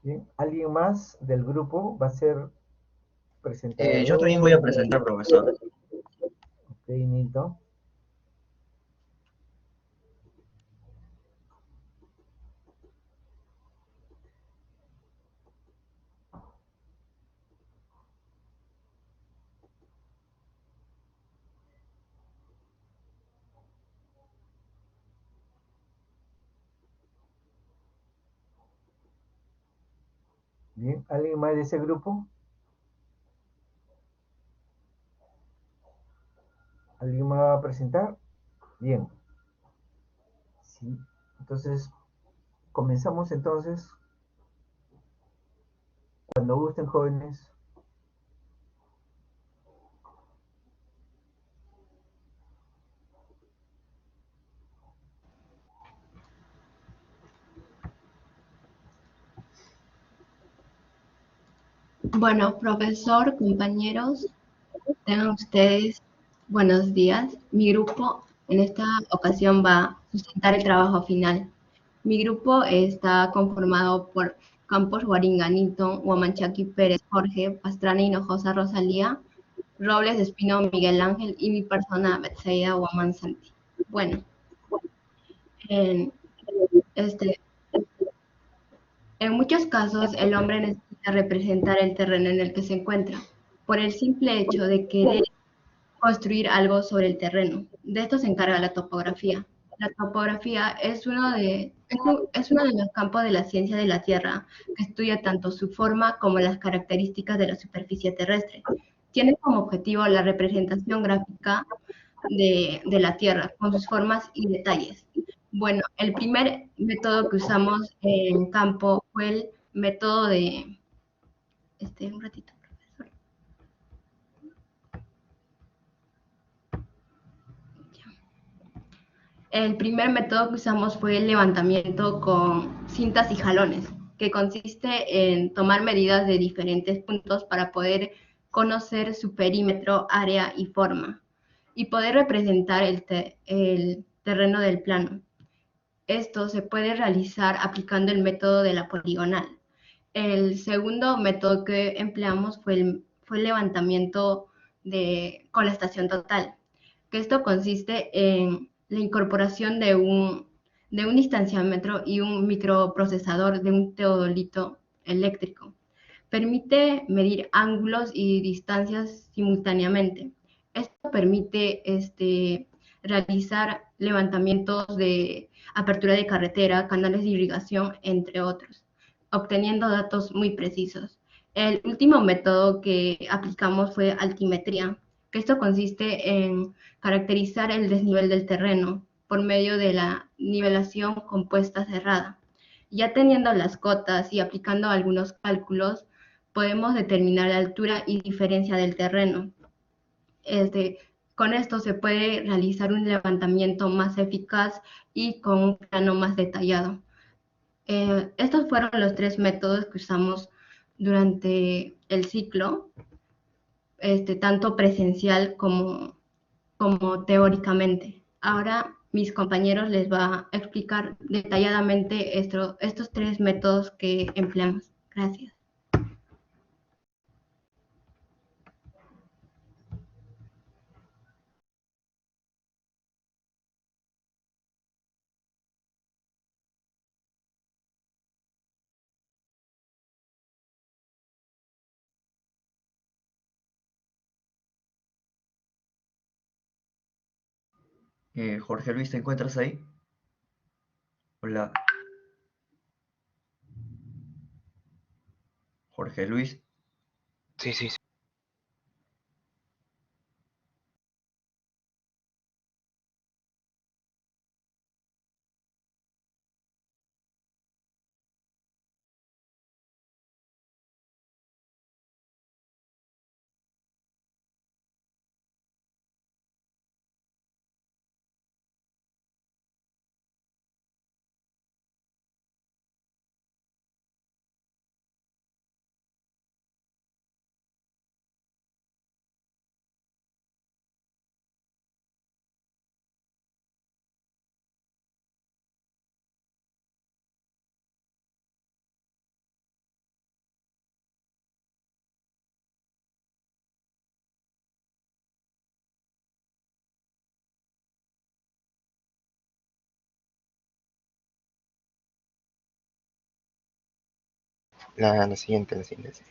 Bien, ¿alguien más del grupo va a ser presentador?
Yo también voy a presentar, profesor.
Ok, Nito. Bien, ¿alguien más de ese grupo? ¿Alguien más va a presentar? Bien. Sí. Entonces, comenzamos entonces. Cuando gusten, jóvenes.
Bueno, profesor, compañeros, tengan ustedes buenos días. Mi grupo en esta ocasión va a sustentar el trabajo final. Mi grupo está conformado por Campos Guaringanito, Huamanchaki Pérez Jorge, Pastrana Hinojosa Rosalía, Robles Espino Miguel Ángel y mi persona Betsaida Huaman Santi. Bueno, en, este, en muchos casos el hombre necesita representar el terreno en el que se encuentra, por el simple hecho de querer construir algo sobre el terreno. De esto se encarga la topografía. La topografía es uno de los campos de la ciencia de la Tierra que estudia tanto su forma como las características de la superficie terrestre. Tiene como objetivo la representación gráfica de la Tierra con sus formas y detalles. Bueno, el primer método que usamos en campo fue el método de... un ratito, profesor. El primer método que usamos fue el levantamiento con cintas y jalones, que consiste en tomar medidas de diferentes puntos para poder conocer su perímetro, área y forma, y poder representar el terreno del plano. Esto se puede realizar aplicando el método de la poligonal. El segundo método que empleamos fue el levantamiento con la estación total, que esto consiste en la incorporación de un distanciámetro y un microprocesador de un teodolito eléctrico. Permite medir ángulos y distancias simultáneamente. Esto permite realizar levantamientos de apertura de carretera, canales de irrigación, entre otros, obteniendo datos muy precisos. El último método que aplicamos fue altimetría, que esto consiste en caracterizar el desnivel del terreno por medio de la nivelación compuesta cerrada. Ya teniendo las cotas y aplicando algunos cálculos, podemos determinar la altura y diferencia del terreno. Con esto se puede realizar un levantamiento más eficaz y con un plano más detallado. Estos fueron los tres métodos que usamos durante el ciclo. tanto presencial como teóricamente. Ahora mis compañeros les va a explicar detalladamente estos 3 métodos que empleamos. Gracias.
Jorge Luis, ¿te encuentras ahí? Hola. Jorge Luis.
Sí, sí, sí. La siguiente, la siguiente.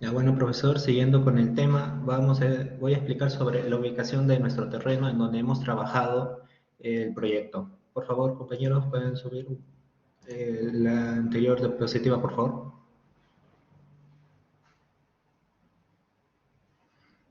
Ya, bueno, profesor, siguiendo con el tema, voy a explicar sobre la ubicación de nuestro terreno en donde hemos trabajado el proyecto. Por favor, compañeros, pueden subir la anterior diapositiva, por favor.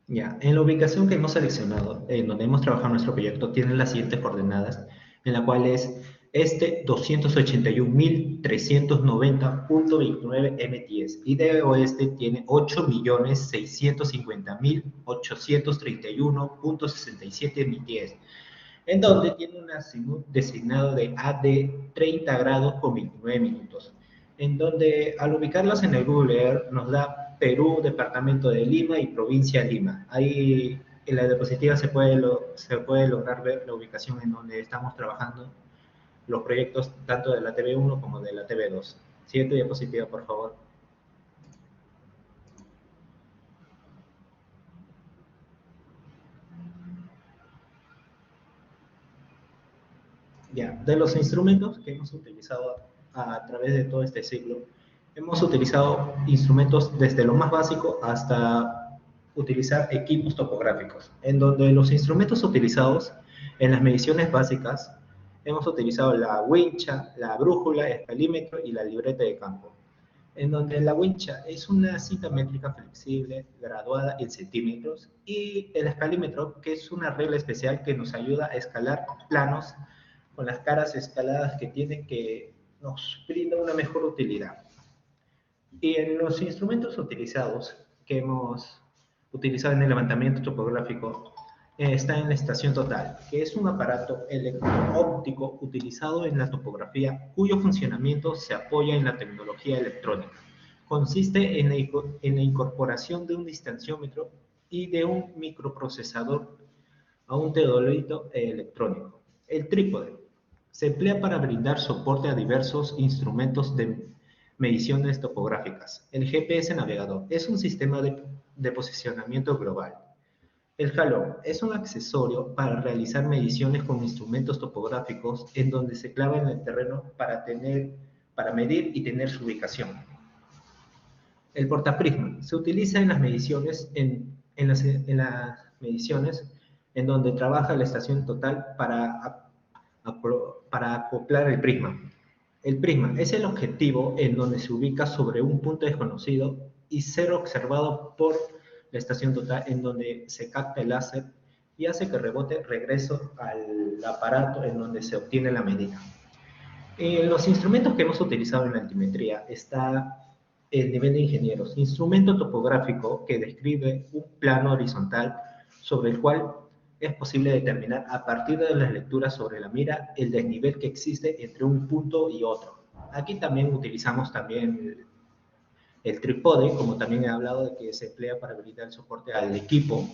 Ya, en la ubicación que hemos seleccionado, en donde hemos trabajado nuestro proyecto, tienen las siguientes coordenadas, en la cual es 281.390.29 MTS y de oeste tiene 8.650.831.67 MTS, en donde tiene un azimut designado de AD 30 grados con 29 minutos, en donde al ubicarlas en el Google Earth nos da Perú, departamento de Lima y provincia de Lima. Ahí en la diapositiva se puede lograr ver la ubicación en donde estamos trabajando los proyectos tanto de la TV1 como de la TV2. Siguiente diapositiva, por favor. Ya, de los instrumentos que hemos utilizado a través de todo este ciclo, hemos utilizado instrumentos desde lo más básico hasta utilizar equipos topográficos, en donde los instrumentos utilizados en las mediciones básicas hemos utilizado la wincha, la brújula, el escalímetro y la libreta de campo, en donde la wincha es una cinta métrica flexible graduada en centímetros y el escalímetro, que es una regla especial que nos ayuda a escalar planos con las caras escaladas que tiene, que nos brinda una mejor utilidad. Y en los instrumentos utilizados que hemos utilizado en el levantamiento topográfico está en la estación total, que es un aparato electro-óptico utilizado en la topografía cuyo funcionamiento se apoya en la tecnología electrónica. Consiste en la incorporación de un distanciómetro y de un microprocesador a un teodolito electrónico. El trípode se emplea para brindar soporte a diversos instrumentos de mediciones topográficas. El GPS navegador es un sistema de posicionamiento global. El jalón es un accesorio para realizar mediciones con instrumentos topográficos en donde se clava en el terreno para medir y tener su ubicación. El portaprisma se utiliza en las mediciones, en las mediciones en donde trabaja la estación total para acoplar el prisma. El prisma es el objetivo en donde se ubica sobre un punto desconocido y ser observado por la estación total, en donde se capta el láser y hace que rebote regreso al aparato en donde se obtiene la medida. En los instrumentos que hemos utilizado en la altimetría está el nivel de ingenieros, instrumento topográfico que describe un plano horizontal sobre el cual es posible determinar a partir de las lecturas sobre la mira el desnivel que existe entre un punto y otro. Aquí también utilizamos también el trípode, como también he hablado de que se emplea para brindar el soporte al equipo.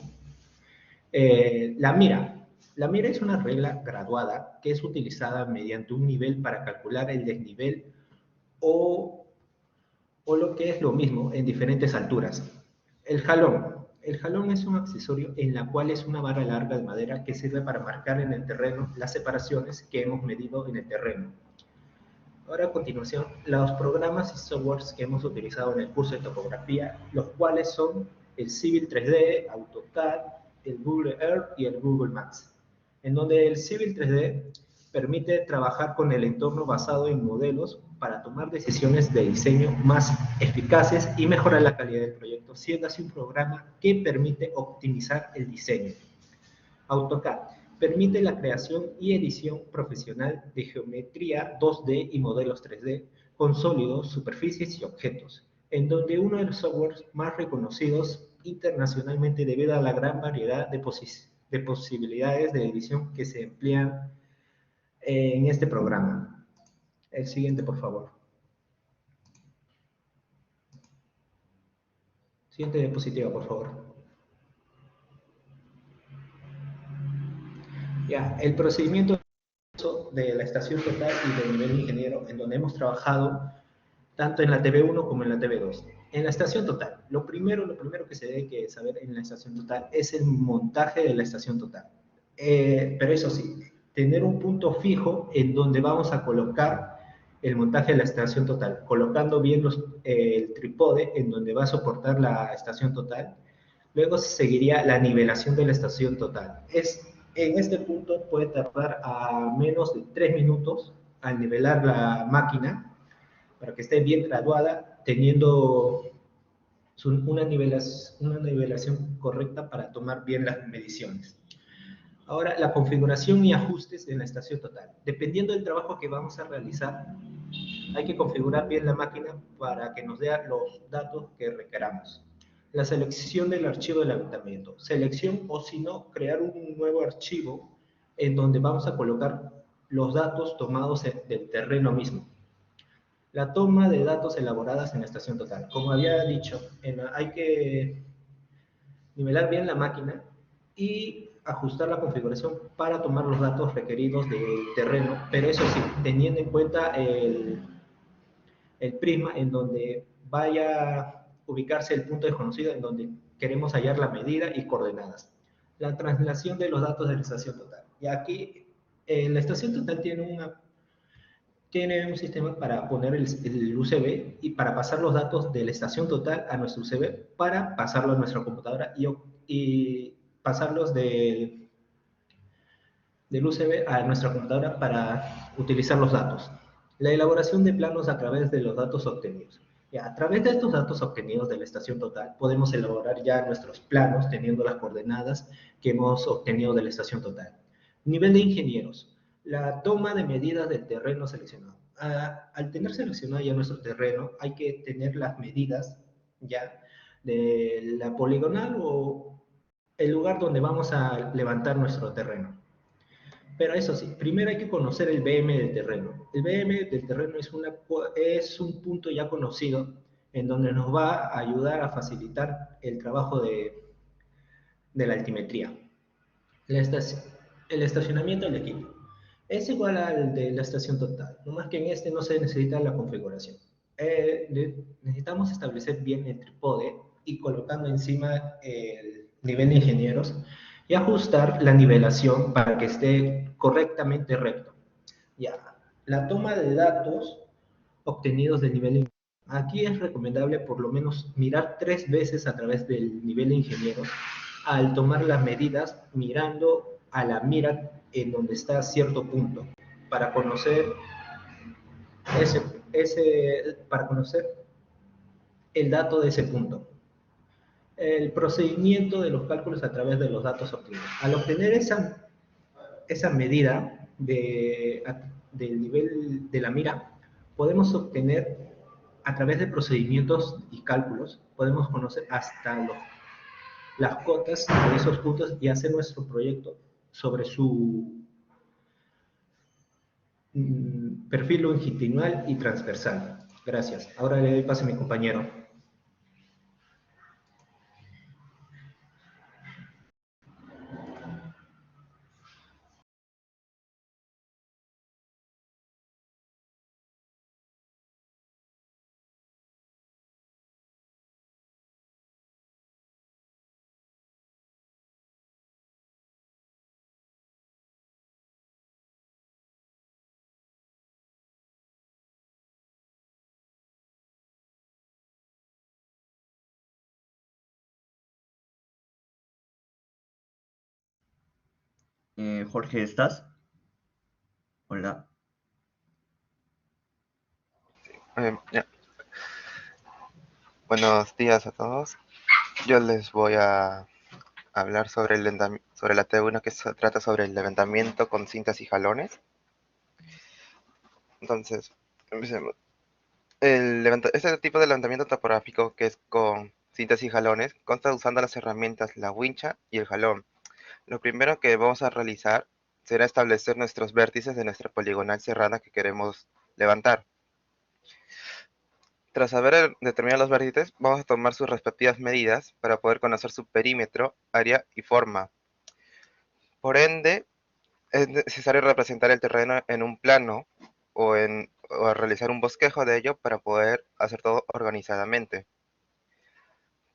La mira. La mira es una regla graduada que es utilizada mediante un nivel para calcular el desnivel o lo que es lo mismo en diferentes alturas. El jalón. El jalón es un accesorio en la cual es una vara larga de madera que sirve para marcar en el terreno las separaciones que hemos medido en el terreno. Ahora a continuación, los programas y softwares que hemos utilizado en el curso de topografía, los cuales son el Civil 3D, AutoCAD, el Google Earth y el Google Maps, en donde el Civil 3D permite trabajar con el entorno basado en modelos para tomar decisiones de diseño más eficaces y mejorar la calidad del proyecto, siendo así un programa que permite optimizar el diseño. AutoCAD permite la creación y edición profesional de geometría 2D y modelos 3D con sólidos, superficies y objetos, en donde uno de los softwares más reconocidos internacionalmente debido a la gran variedad de posibilidades de edición que se emplean en este programa. El siguiente, por favor. Siguiente diapositiva, por favor. Ya, el procedimiento de la estación total y del nivel ingeniero, en donde hemos trabajado tanto en la TV1 como en la TV2. En la estación total, lo primero que se debe que saber en la estación total es el montaje de la estación total. Pero eso sí, tener un punto fijo en donde vamos a colocar el montaje de la estación total, colocando bien el trípode en donde va a soportar la estación total. Luego seguiría la nivelación de la estación total. En este punto puede tardar a menos de 3 minutos al nivelar la máquina para que esté bien graduada, teniendo una nivelación correcta para tomar bien las mediciones. Ahora, la configuración y ajustes en la estación total. Dependiendo del trabajo que vamos a realizar, hay que configurar bien la máquina para que nos dé los datos que requeramos. La selección del archivo de levantamiento. Selección o si no, crear un nuevo archivo en donde vamos a colocar los datos tomados del terreno mismo. La toma de datos elaboradas en la estación total. Como había dicho, hay que nivelar bien la máquina y ajustar la configuración para tomar los datos requeridos del terreno, pero eso sí, teniendo en cuenta el prisma en donde vaya a ubicarse el punto desconocido en donde queremos hallar la medida y coordenadas. La translación de los datos de la estación total. Y aquí la estación total tiene un sistema para poner el UCB y para pasar los datos de la estación total a nuestro UCB para pasarlo a nuestra computadora y pasarlos del UCB a nuestra computadora para utilizar los datos. La elaboración de planos a través de los datos obtenidos. A través de estos datos obtenidos de la estación total, podemos elaborar ya nuestros planos teniendo las coordenadas que hemos obtenido de la estación total. Nivel de ingenieros. La toma de medidas del terreno seleccionado. Al tener seleccionado ya nuestro terreno, hay que tener las medidas ya de la poligonal o el lugar donde vamos a levantar nuestro terreno. Pero eso sí, primero hay que conocer el BM del terreno. El BM del terreno es un punto ya conocido en donde nos va a ayudar a facilitar el trabajo de la altimetría. El estacionamiento del equipo es igual al de la estación total, nomás que en este no se necesita la configuración. Necesitamos establecer bien el trípode y colocando encima el nivel de ingenieros y ajustar la nivelación para que esté correctamente recto. Ya, la toma de datos obtenidos del nivel Aquí es recomendable por lo menos mirar 3 veces a través del nivel de ingeniero al tomar las medidas mirando a la mira en donde está cierto punto para conocer para conocer el dato de ese punto. El procedimiento de los cálculos a través de los datos obtenidos. Al obtener esa medida del nivel de la mira, podemos obtener a través de procedimientos y cálculos, podemos conocer hasta las cotas de esos puntos y hacer nuestro proyecto sobre su perfil longitudinal y transversal. Gracias. Ahora le doy paso a mi compañero.
Jorge, ¿estás? Hola.
Ya. Buenos días a todos. Yo les voy a hablar sobre sobre la T1 que se trata sobre el levantamiento con cintas y jalones. Entonces, empecemos. Este tipo de levantamiento topográfico que es con cintas y jalones consta usando las herramientas la wincha y el jalón. Lo primero que vamos a realizar será establecer nuestros vértices de nuestra poligonal cerrada que queremos levantar. Tras haber determinado los vértices, vamos a tomar sus respectivas medidas para poder conocer su perímetro, área y forma. Por ende, es necesario representar el terreno en un plano o realizar un bosquejo de ello para poder hacer todo organizadamente.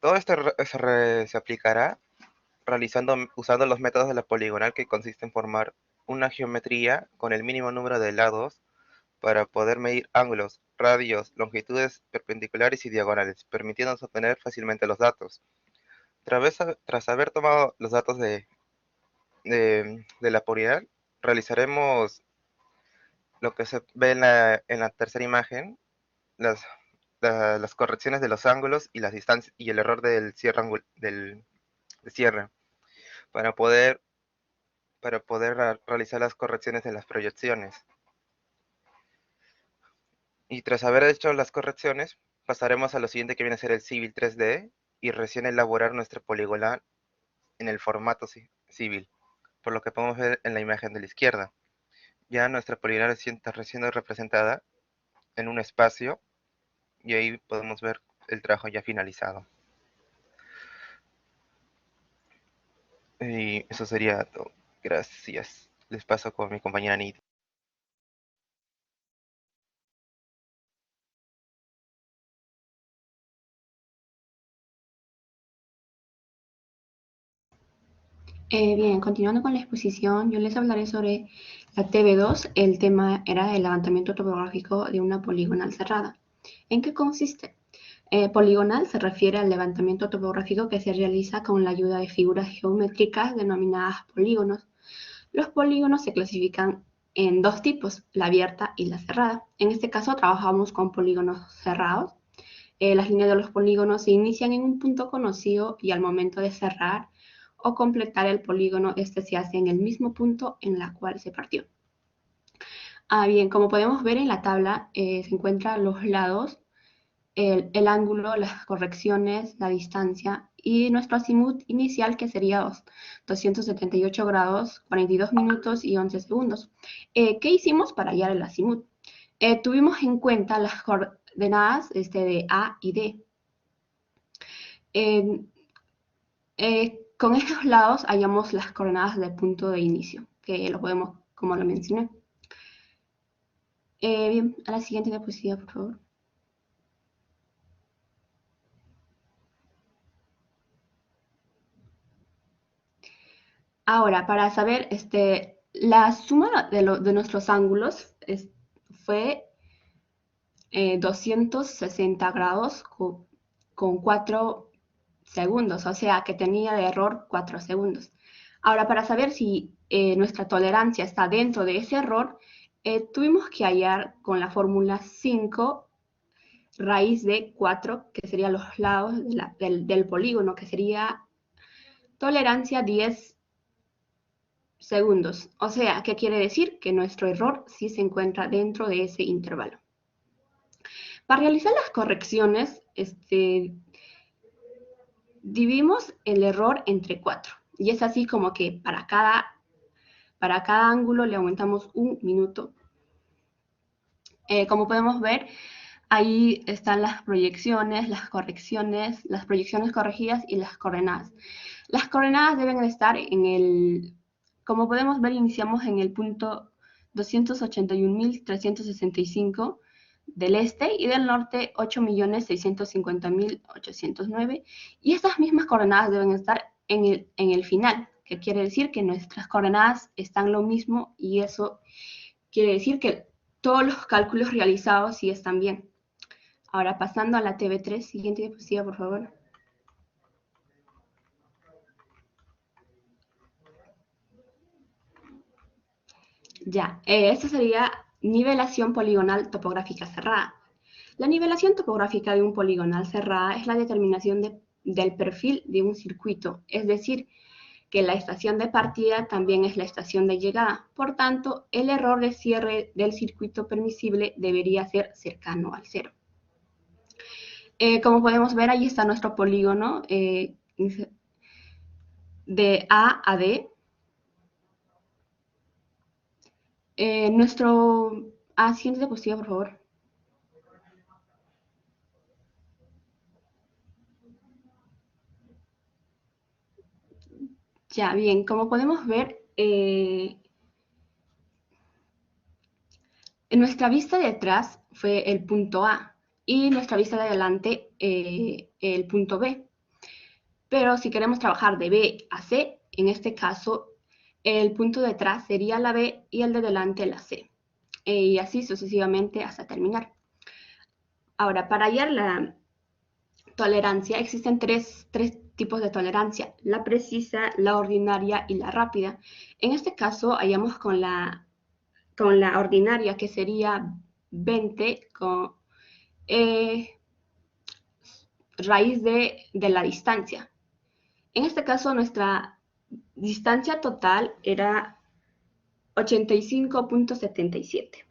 Todo esto se aplicará usando los métodos de la poligonal, que consiste en formar una geometría con el mínimo número de lados para poder medir ángulos, radios, longitudes perpendiculares y diagonales, permitiéndonos obtener fácilmente los datos. Tras haber tomado los datos de la poligonal, realizaremos lo que se ve en la tercera imagen, las, las correcciones de los ángulos y las distancias y el error del del cierre para poder realizar las correcciones de las proyecciones. Y tras haber hecho las correcciones, pasaremos a lo siguiente, que viene a ser el Civil 3D, y recién elaborar nuestra poligonal en el formato Civil, por lo que podemos ver en la imagen de la izquierda. Ya nuestra poligonal está recién representada en un espacio, y ahí podemos ver el trabajo ya finalizado. Y eso sería todo. Gracias. Les paso con mi compañera Nidia.
Bien, continuando con la exposición, yo les hablaré sobre la TV2. El tema era el levantamiento topográfico de una poligonal cerrada. ¿En qué consiste? Poligonal se refiere al levantamiento topográfico que se realiza con la ayuda de figuras geométricas denominadas polígonos. Los polígonos se clasifican en dos tipos, la abierta y la cerrada. En este caso trabajamos con polígonos cerrados. Las líneas de los polígonos se inician en un punto conocido y al momento de cerrar o completar el polígono, este se hace en el mismo punto en la cual se partió. Bien, como podemos ver en la tabla, se encuentran los lados, el ángulo, las correcciones, la distancia y nuestro azimut inicial, que sería 278 grados, 42 minutos y 11 segundos. ¿Qué hicimos para hallar el azimut? Tuvimos en cuenta las coordenadas de A y D. Con estos lados hallamos las coordenadas del punto de inicio, que lo podemos, como lo mencioné. Bien, a la siguiente diapositiva, por favor. Ahora, para saber, la suma de nuestros ángulos fue 260 grados con 4 segundos, o sea que tenía de error 4 segundos. Ahora, para saber si nuestra tolerancia está dentro de ese error, tuvimos que hallar con la fórmula 5 raíz de 4, que serían los lados del polígono, que sería tolerancia 10 segundos. O sea, ¿qué quiere decir? Que nuestro error sí se encuentra dentro de ese intervalo. Para realizar las correcciones, dividimos el error entre 4. Y es así como que para cada ángulo le aumentamos 1 minuto. Como podemos ver, ahí están las proyecciones, las correcciones, las proyecciones corregidas y las coordenadas. Las coordenadas deben estar en el, como podemos ver, iniciamos en el punto 281.365 del este y del norte 8.650.809, y estas mismas coordenadas deben estar en el final, que quiere decir que nuestras coordenadas están lo mismo, y eso quiere decir que todos los cálculos realizados sí están bien. Ahora, pasando a la TV3, siguiente diapositiva, por favor. Ya, esta sería nivelación poligonal topográfica cerrada. La nivelación topográfica de un poligonal cerrada es la determinación del perfil de un circuito, es decir, que la estación de partida también es la estación de llegada. Por tanto, el error de cierre del circuito permisible debería ser cercano al cero. Como podemos ver, ahí está nuestro polígono de A a D. Siguiente diapositiva, por favor. Ya, bien, como podemos ver, nuestra vista de atrás fue el punto A y nuestra vista de adelante el punto B. Pero si queremos trabajar de B a C, en este caso, el punto de atrás sería la B y el de delante la C. Y así sucesivamente hasta terminar. Ahora, para hallar la tolerancia, existen tres tipos de tolerancia: la precisa, la ordinaria y la rápida. En este caso, hallamos con la ordinaria, que sería 20 con raíz de la distancia. En este caso, nuestra distancia total era 85.77.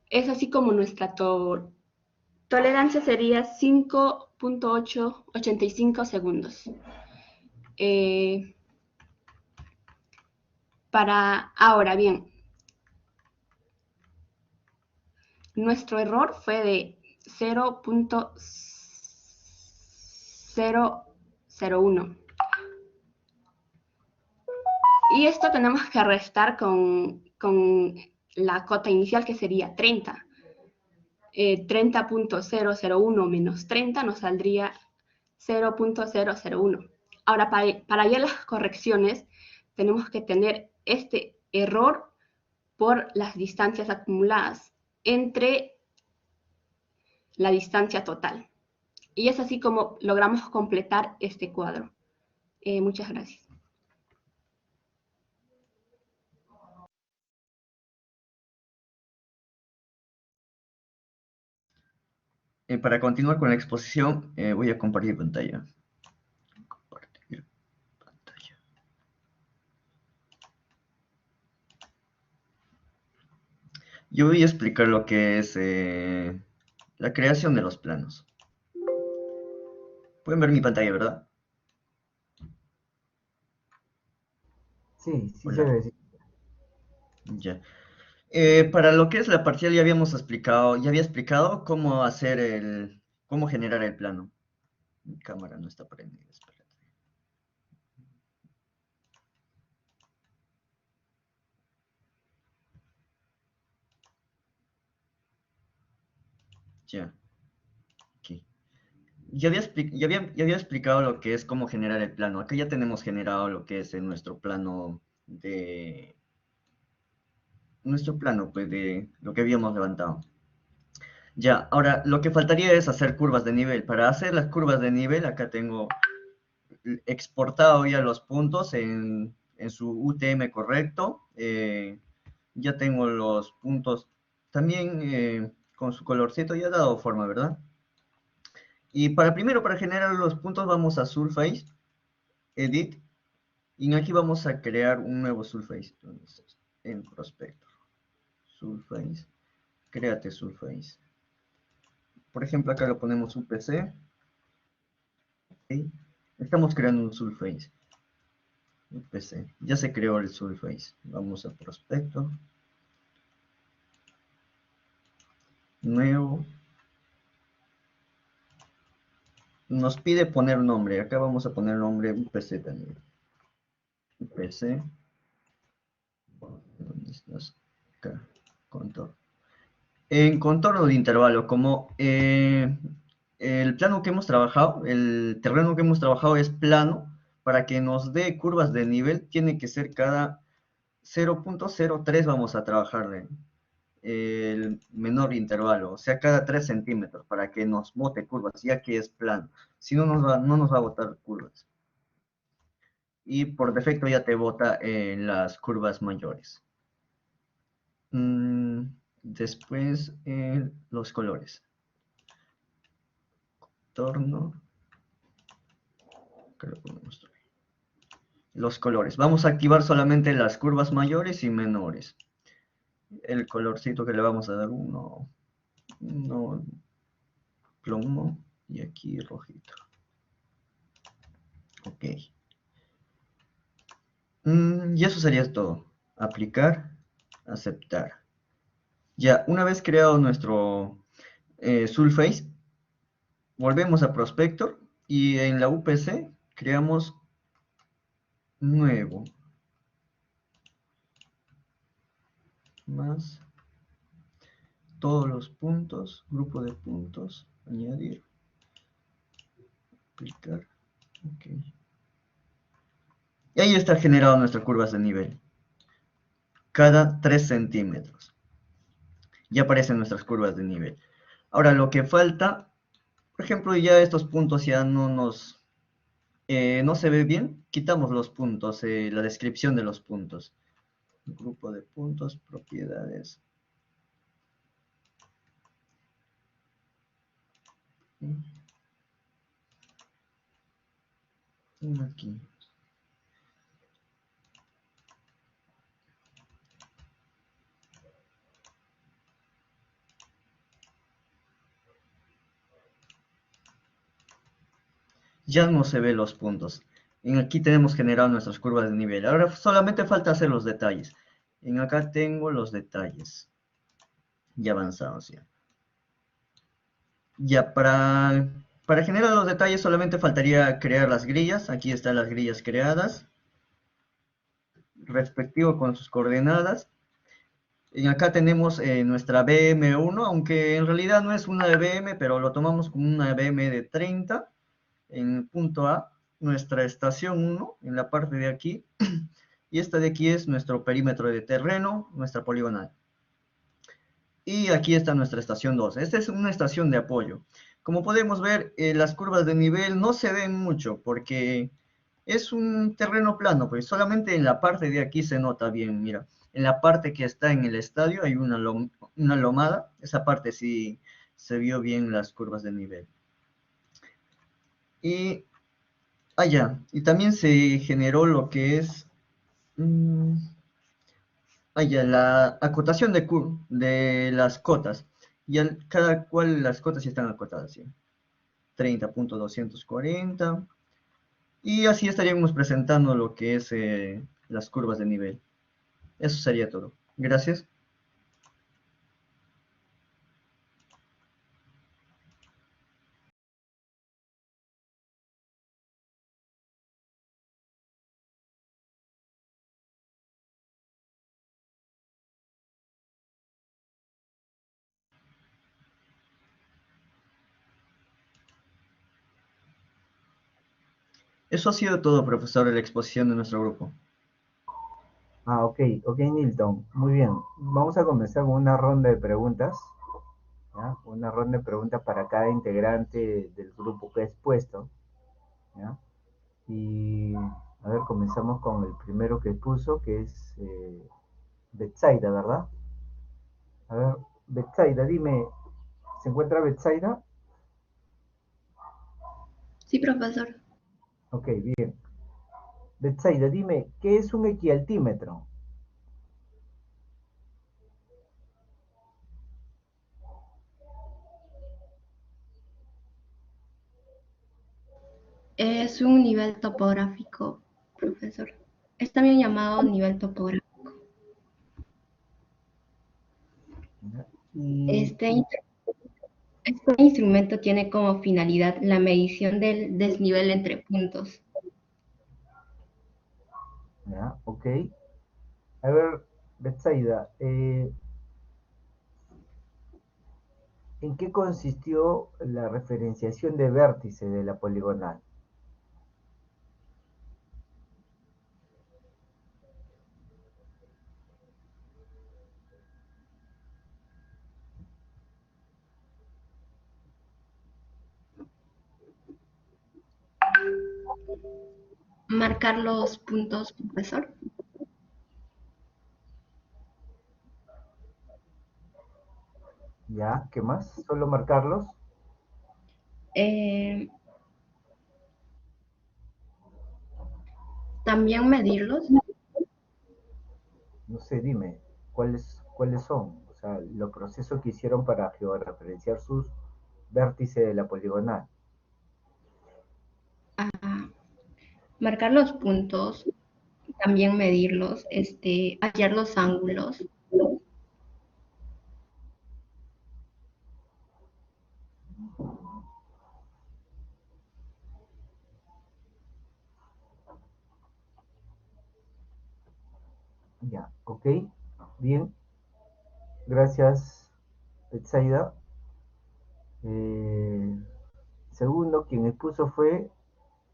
Es así como nuestra tolerancia sería 5.885 segundos. Ahora bien, nuestro error fue de 0.001. Y esto tenemos que restar con la cota inicial, que sería 30. 30.001 menos 30 nos saldría 0.001. Ahora, para hallar las correcciones, tenemos que tener este error por las distancias acumuladas entre la distancia total. Y es así como logramos completar este cuadro. Muchas gracias.
Para continuar con la exposición, voy a compartir pantalla. Compartir pantalla. Yo voy a explicar lo que es la creación de los planos. Pueden ver mi pantalla, ¿verdad?
Sí, sí
Hola.
se ve. Sí.
Ya. Para lo que es la parcial ya había explicado cómo cómo generar el plano. Mi cámara no está prendida, espérate. Ya. Aquí. Ya había explicado lo que es cómo generar el plano. Acá ya tenemos generado lo que es nuestro plano pues, de lo que habíamos levantado. Ya, ahora lo que faltaría es hacer curvas de nivel. Para hacer las curvas de nivel, acá tengo exportado ya los puntos en su UTM correcto. Ya tengo los puntos también con su colorcito ya dado forma, ¿verdad? Y primero, para generar los puntos, vamos a Surface, Edit, y aquí vamos a crear un nuevo Surface. Entonces, en Prospector, Surface, créate Surface. Por ejemplo, acá lo ponemos UPC. ¿Okay? Estamos creando un Surface. UPC. Ya se creó el Surface. Vamos a Prospector. Nuevo. Nos pide poner nombre. Acá vamos a poner nombre UPC también. UPC. ¿Dónde estás? Acá. Contorno. En contorno de intervalo, como el plano que hemos trabajado, el terreno que hemos trabajado es plano, para que nos dé curvas de nivel, tiene que ser cada 0.03 vamos a trabajarle el menor intervalo, o sea, cada 3 centímetros, para que nos bote curvas, ya que es plano. Si no, no nos va a botar curvas. Y por defecto ya te bota en las curvas mayores. Después, los colores. Contorno. Acá lo ponemos. Los colores. Vamos a activar solamente las curvas mayores y menores. El colorcito que le vamos a dar uno plomo y aquí rojito. Ok. Y eso sería todo. Aplicar, aceptar. Ya, una vez creado nuestro Surface, volvemos a Prospector y en la UPC creamos nuevo. Más todos los puntos, grupo de puntos, añadir, aplicar, ok. Y ahí está generado nuestras curvas de nivel. Cada 3 centímetros. Ya aparecen nuestras curvas de nivel. Ahora lo que falta, por ejemplo, ya estos puntos ya no se ve bien. Quitamos los puntos, la descripción de los puntos. Grupo de puntos, propiedades. Aquí. Ya no se ven los puntos. Aquí tenemos generado nuestras curvas de nivel. Ahora solamente falta hacer los detalles. Acá tengo los detalles. Ya avanzados ya. Ya, para generar los detalles solamente faltaría crear las grillas. Aquí están las grillas creadas. Respectivo con sus coordenadas. Acá tenemos nuestra BM1, aunque en realidad no es una de BM, pero lo tomamos como una BM de 30. En punto A, nuestra estación 1, en la parte de aquí. Y esta de aquí es nuestro perímetro de terreno, nuestra poligonal. Y aquí está nuestra estación 2. Esta es una estación de apoyo. Como podemos ver, las curvas de nivel no se ven mucho porque es un terreno plano, pues solamente en la parte de aquí se nota bien, mira. En la parte que está en el estadio hay una lomada. Esa parte sí se vio bien las curvas de nivel. Y allá, y también se generó lo que es la acotación de las cotas. Y cada cual las cotas están acotadas, ¿sí? 30.240. Y así estaríamos presentando lo que es las curvas de nivel. Eso sería todo. Gracias. Eso ha sido todo, profesor, de la exposición de nuestro grupo.
Ok, Nilton. Muy bien. Vamos a comenzar con una ronda de preguntas. ¿ya? Una ronda de preguntas para cada integrante del grupo que ha expuesto, ¿ya? Y a ver, comenzamos con el primero que puso, que es Betsaida, ¿verdad? A ver, Betsaida, dime, ¿se encuentra Betsaida?
Sí, profesor.
Ok, bien. Betsaida, dime, ¿qué es un equialtímetro?
Es un nivel topográfico, profesor. Es también llamado nivel topográfico.
¿Ya? Y,
Este, este instrumento tiene como finalidad la medición del desnivel entre puntos.
¿ya? Ok. A ver, Betsaida, ¿en qué consistió la referenciación de vértice de la poligonal?
Marcar los puntos, profesor.
¿Ya? ¿Qué más? ¿Solo marcarlos?
Eh, también medirlos.
No sé, dime, ¿cuáles son? O sea, los procesos que hicieron para georreferenciar sus vértices de la poligonal.
Ah, marcar los puntos, también medirlos, hallar los ángulos.
Ya, ok. Bien, gracias, Betsaida. Eh, segundo, quien expuso fue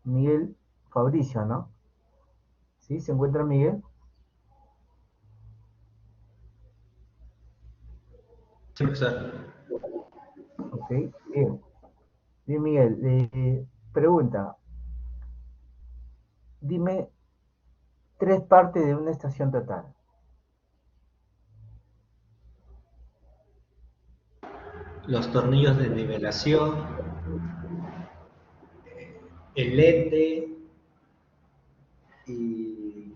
Miguel Fabricio, ¿no? ¿Sí? ¿Se encuentra Miguel?
Sí, profesor.
Ok, bien. Bien, Miguel. Pregunta, dime tres partes de una estación total.
Los tornillos de nivelación, el lente y...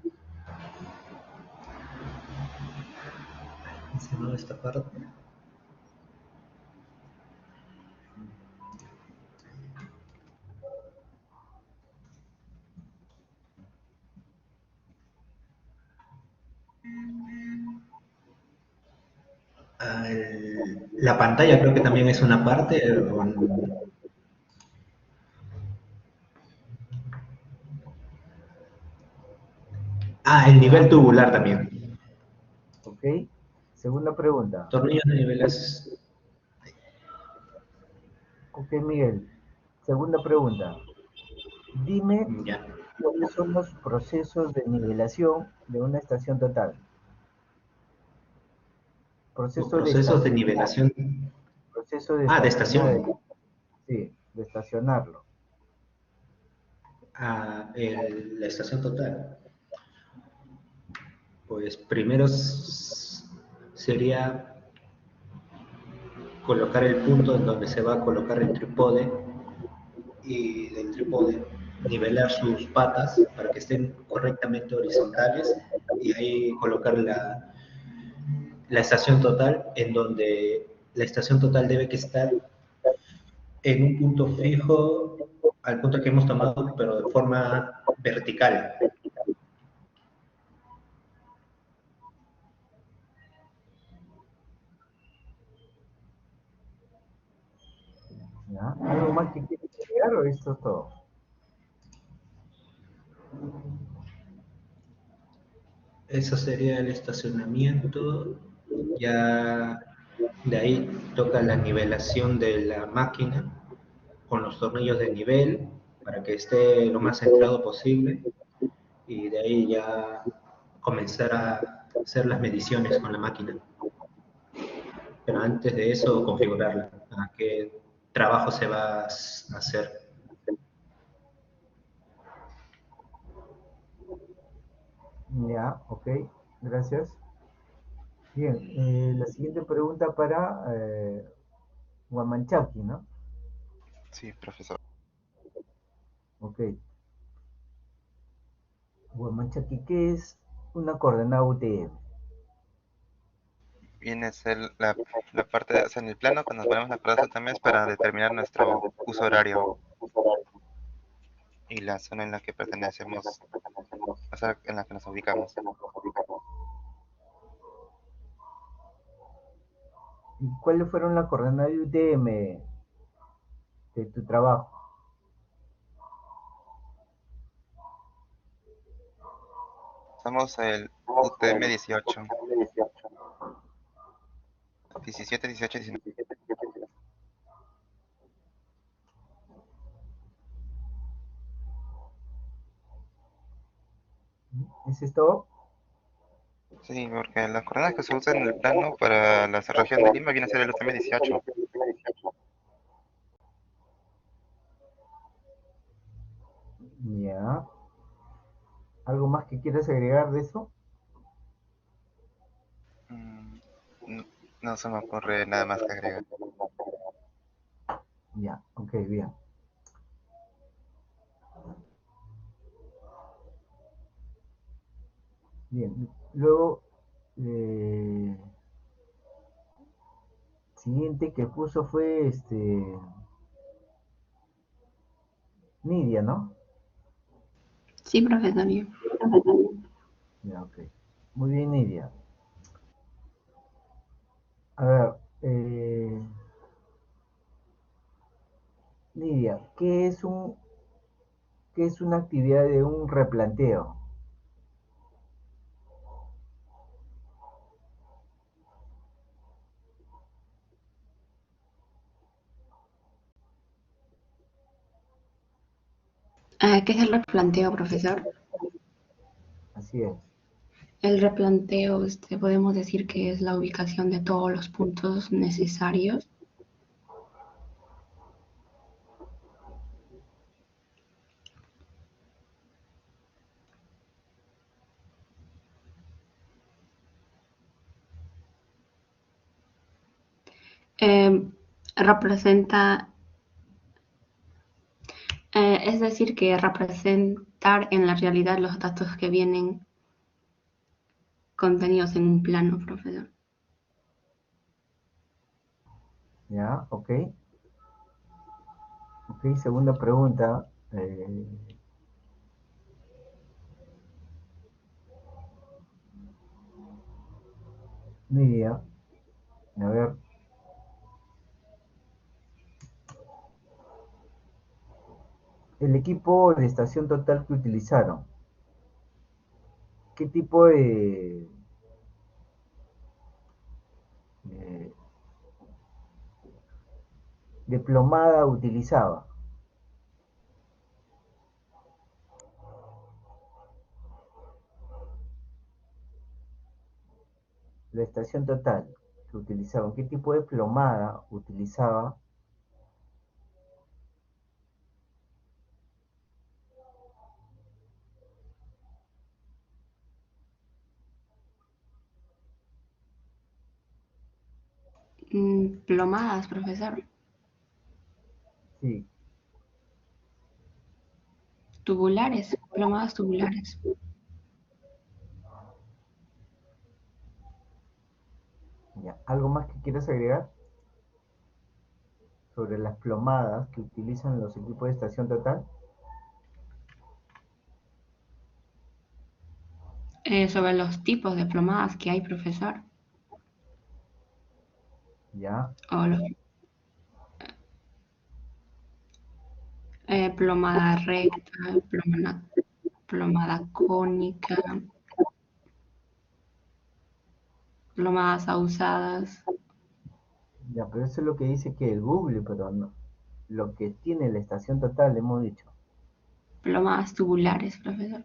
¿Cómo se llama esta parte? La pantalla creo que también es una parte. El nivel
¿Ya?
tubular también.
Ok. Segunda pregunta.
Tornillos de nivelación.
Ok, Miguel. Segunda pregunta. Dime
Ya.
cuáles son los procesos de nivelación de una estación total.
Los
Proceso de
procesos de
estacionar.
nivelación.
Proceso de
De
estacionar.
estación.
Sí, de estacionarlo.
La estación total. Pues primero sería colocar el punto en donde se va a colocar el trípode y del trípode nivelar sus patas para que estén correctamente horizontales y ahí colocar la estación total en donde la estación total debe que estar en un punto fijo al punto que hemos tomado pero de forma vertical.
¿Ya? ¿Algo más que quieres agregar o esto es todo?
Eso sería el estacionamiento. Ya de ahí toca la nivelación de la máquina con los tornillos de nivel para que esté lo más centrado posible y de ahí ya comenzar a hacer las mediciones con la máquina. pero antes de eso configurarla, a qué trabajo se va a hacer.
Ya, ok, gracias. Bien, la siguiente pregunta para Huamanchaki, ¿no?
Sí, profesor.
Ok. Huamanchaki, ¿qué es una coordenada UTM?
Viene a ser la parte, o sea, en el plano, cuando ponemos la coordenada también es para determinar nuestro uso horario y la zona en la que pertenecemos, o sea, en la que nos ubicamos.
¿Y cuáles fueron las coordenadas de UTM de tu trabajo?
Somos el UTM 18, 17, 18, 19.
¿Ese es todo?
Sí, porque las coordenadas que se usan en el plano para la región de Lima viene a ser el UTM 18.
Ya. ¿Algo más que quieras agregar de eso?
No, no se me ocurre nada más que agregar.
Ya, ok, bien. Bien, luego, siguiente que puso fue Nidia, ¿no?
Sí, profesor.
Ya, ok. Muy bien, Nidia. A ver, Nidia, qué es una actividad de un replanteo?
¿Qué es el replanteo, profesor?
Así es.
El replanteo, podemos decir que es la ubicación de todos los puntos necesarios. Representa, es decir, que representar en la realidad los datos que vienen contenidos en un plano, profesor.
Ya, ok. Ok, segunda pregunta. Nidia, a ver. El equipo de estación total que utilizaron, ¿qué tipo de, de plomada utilizaba? La estación total que utilizaban, ¿qué tipo de plomada utilizaba?
Plomadas, profesor.
Sí,
Tubulares, plomadas tubulares.
ya. ¿Algo más que quieras agregar sobre las plomadas que utilizan los equipos de estación total?
Sobre los tipos de plomadas que hay, profesor.
Ya,
O los, plomada recta, plomada cónica, plomadas ahusadas,
ya, pero eso es lo que dice que el Google, pero no, lo que tiene la estación total, hemos dicho.
plomadas tubulares, profesor.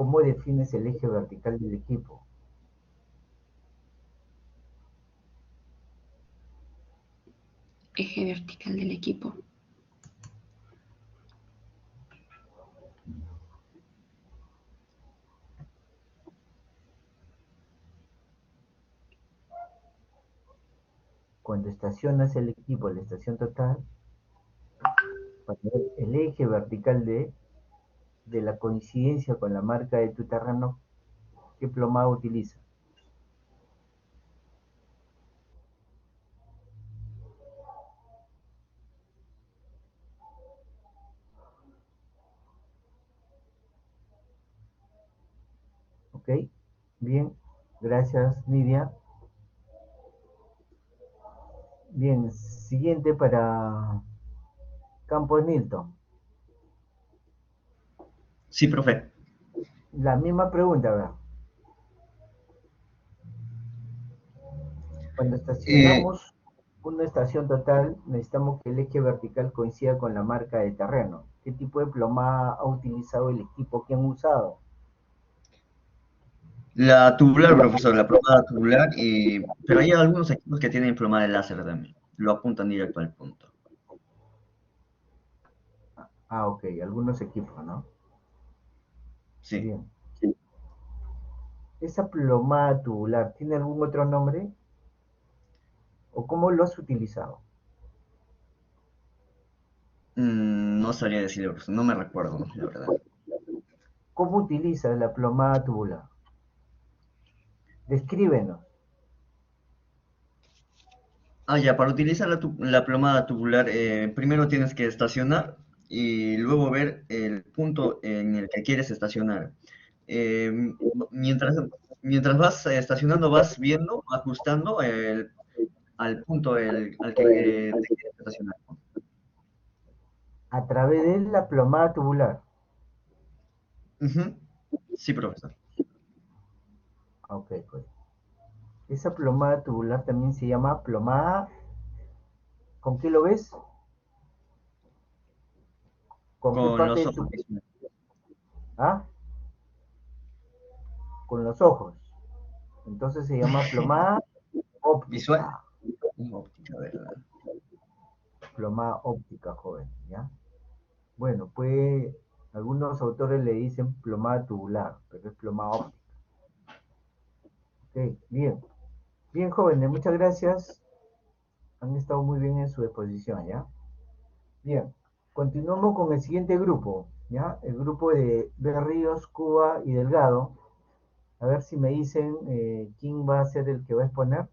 ¿cómo defines el eje vertical del equipo?
Eje vertical del equipo.
Cuando estacionas el equipo en la estación total, para ver el eje vertical de la coincidencia con la marca de tu terreno, ¿qué plomada utiliza? ¿Ok? Bien, gracias Nidia. Bien, siguiente para Campos Nilton.
Sí, profe.
La misma pregunta, ¿verdad? Cuando
Eh,
estacionamos una estación total, necesitamos que el eje vertical coincida con la marca de terreno. ¿Qué tipo de plomada ha utilizado el equipo que han usado?
la tubular, profesor, la plomada tubular, pero hay algunos equipos que tienen plomada de láser también. Lo apuntan directo al punto.
Ah, ok, algunos equipos, ¿no?
Sí.
Bien. ¿Esa plomada tubular tiene algún otro nombre? ¿O cómo lo has utilizado?
No sabría decirle, profesor, no me recuerdo, la verdad.
¿Cómo utilizas la plomada tubular? Descríbenos.
Ya, para utilizar la plomada tubular, primero tienes que estacionar y luego ver el punto en el que quieres estacionar. Eh, mientras, mientras vas estacionando, vas viendo, ajustando al punto al que te quieres estacionar.
A través de la plomada tubular.
Ujú. Sí, profesor.
Ok, pues. Esa plomada tubular también se llama plomada. ¿Con qué lo ves? ¿Con qué
Con
parte
los
de
ojos
su...
visuales.
¿Ah? Con los ojos. Entonces se llama plomada
Visual.
óptica.
Óptica, ¿verdad?
Plomada óptica, joven, ¿ya? Bueno, pues algunos autores le dicen plomada tubular, pero es plomada óptica. Ok, bien. Bien, jóvenes, muchas gracias. Han estado muy bien en su exposición, ¿ya? Bien, continuamos con el siguiente grupo, ¿ya? El grupo de Berríos, Cuba y Delgado. A ver si me dicen quién va a ser el que va a exponer.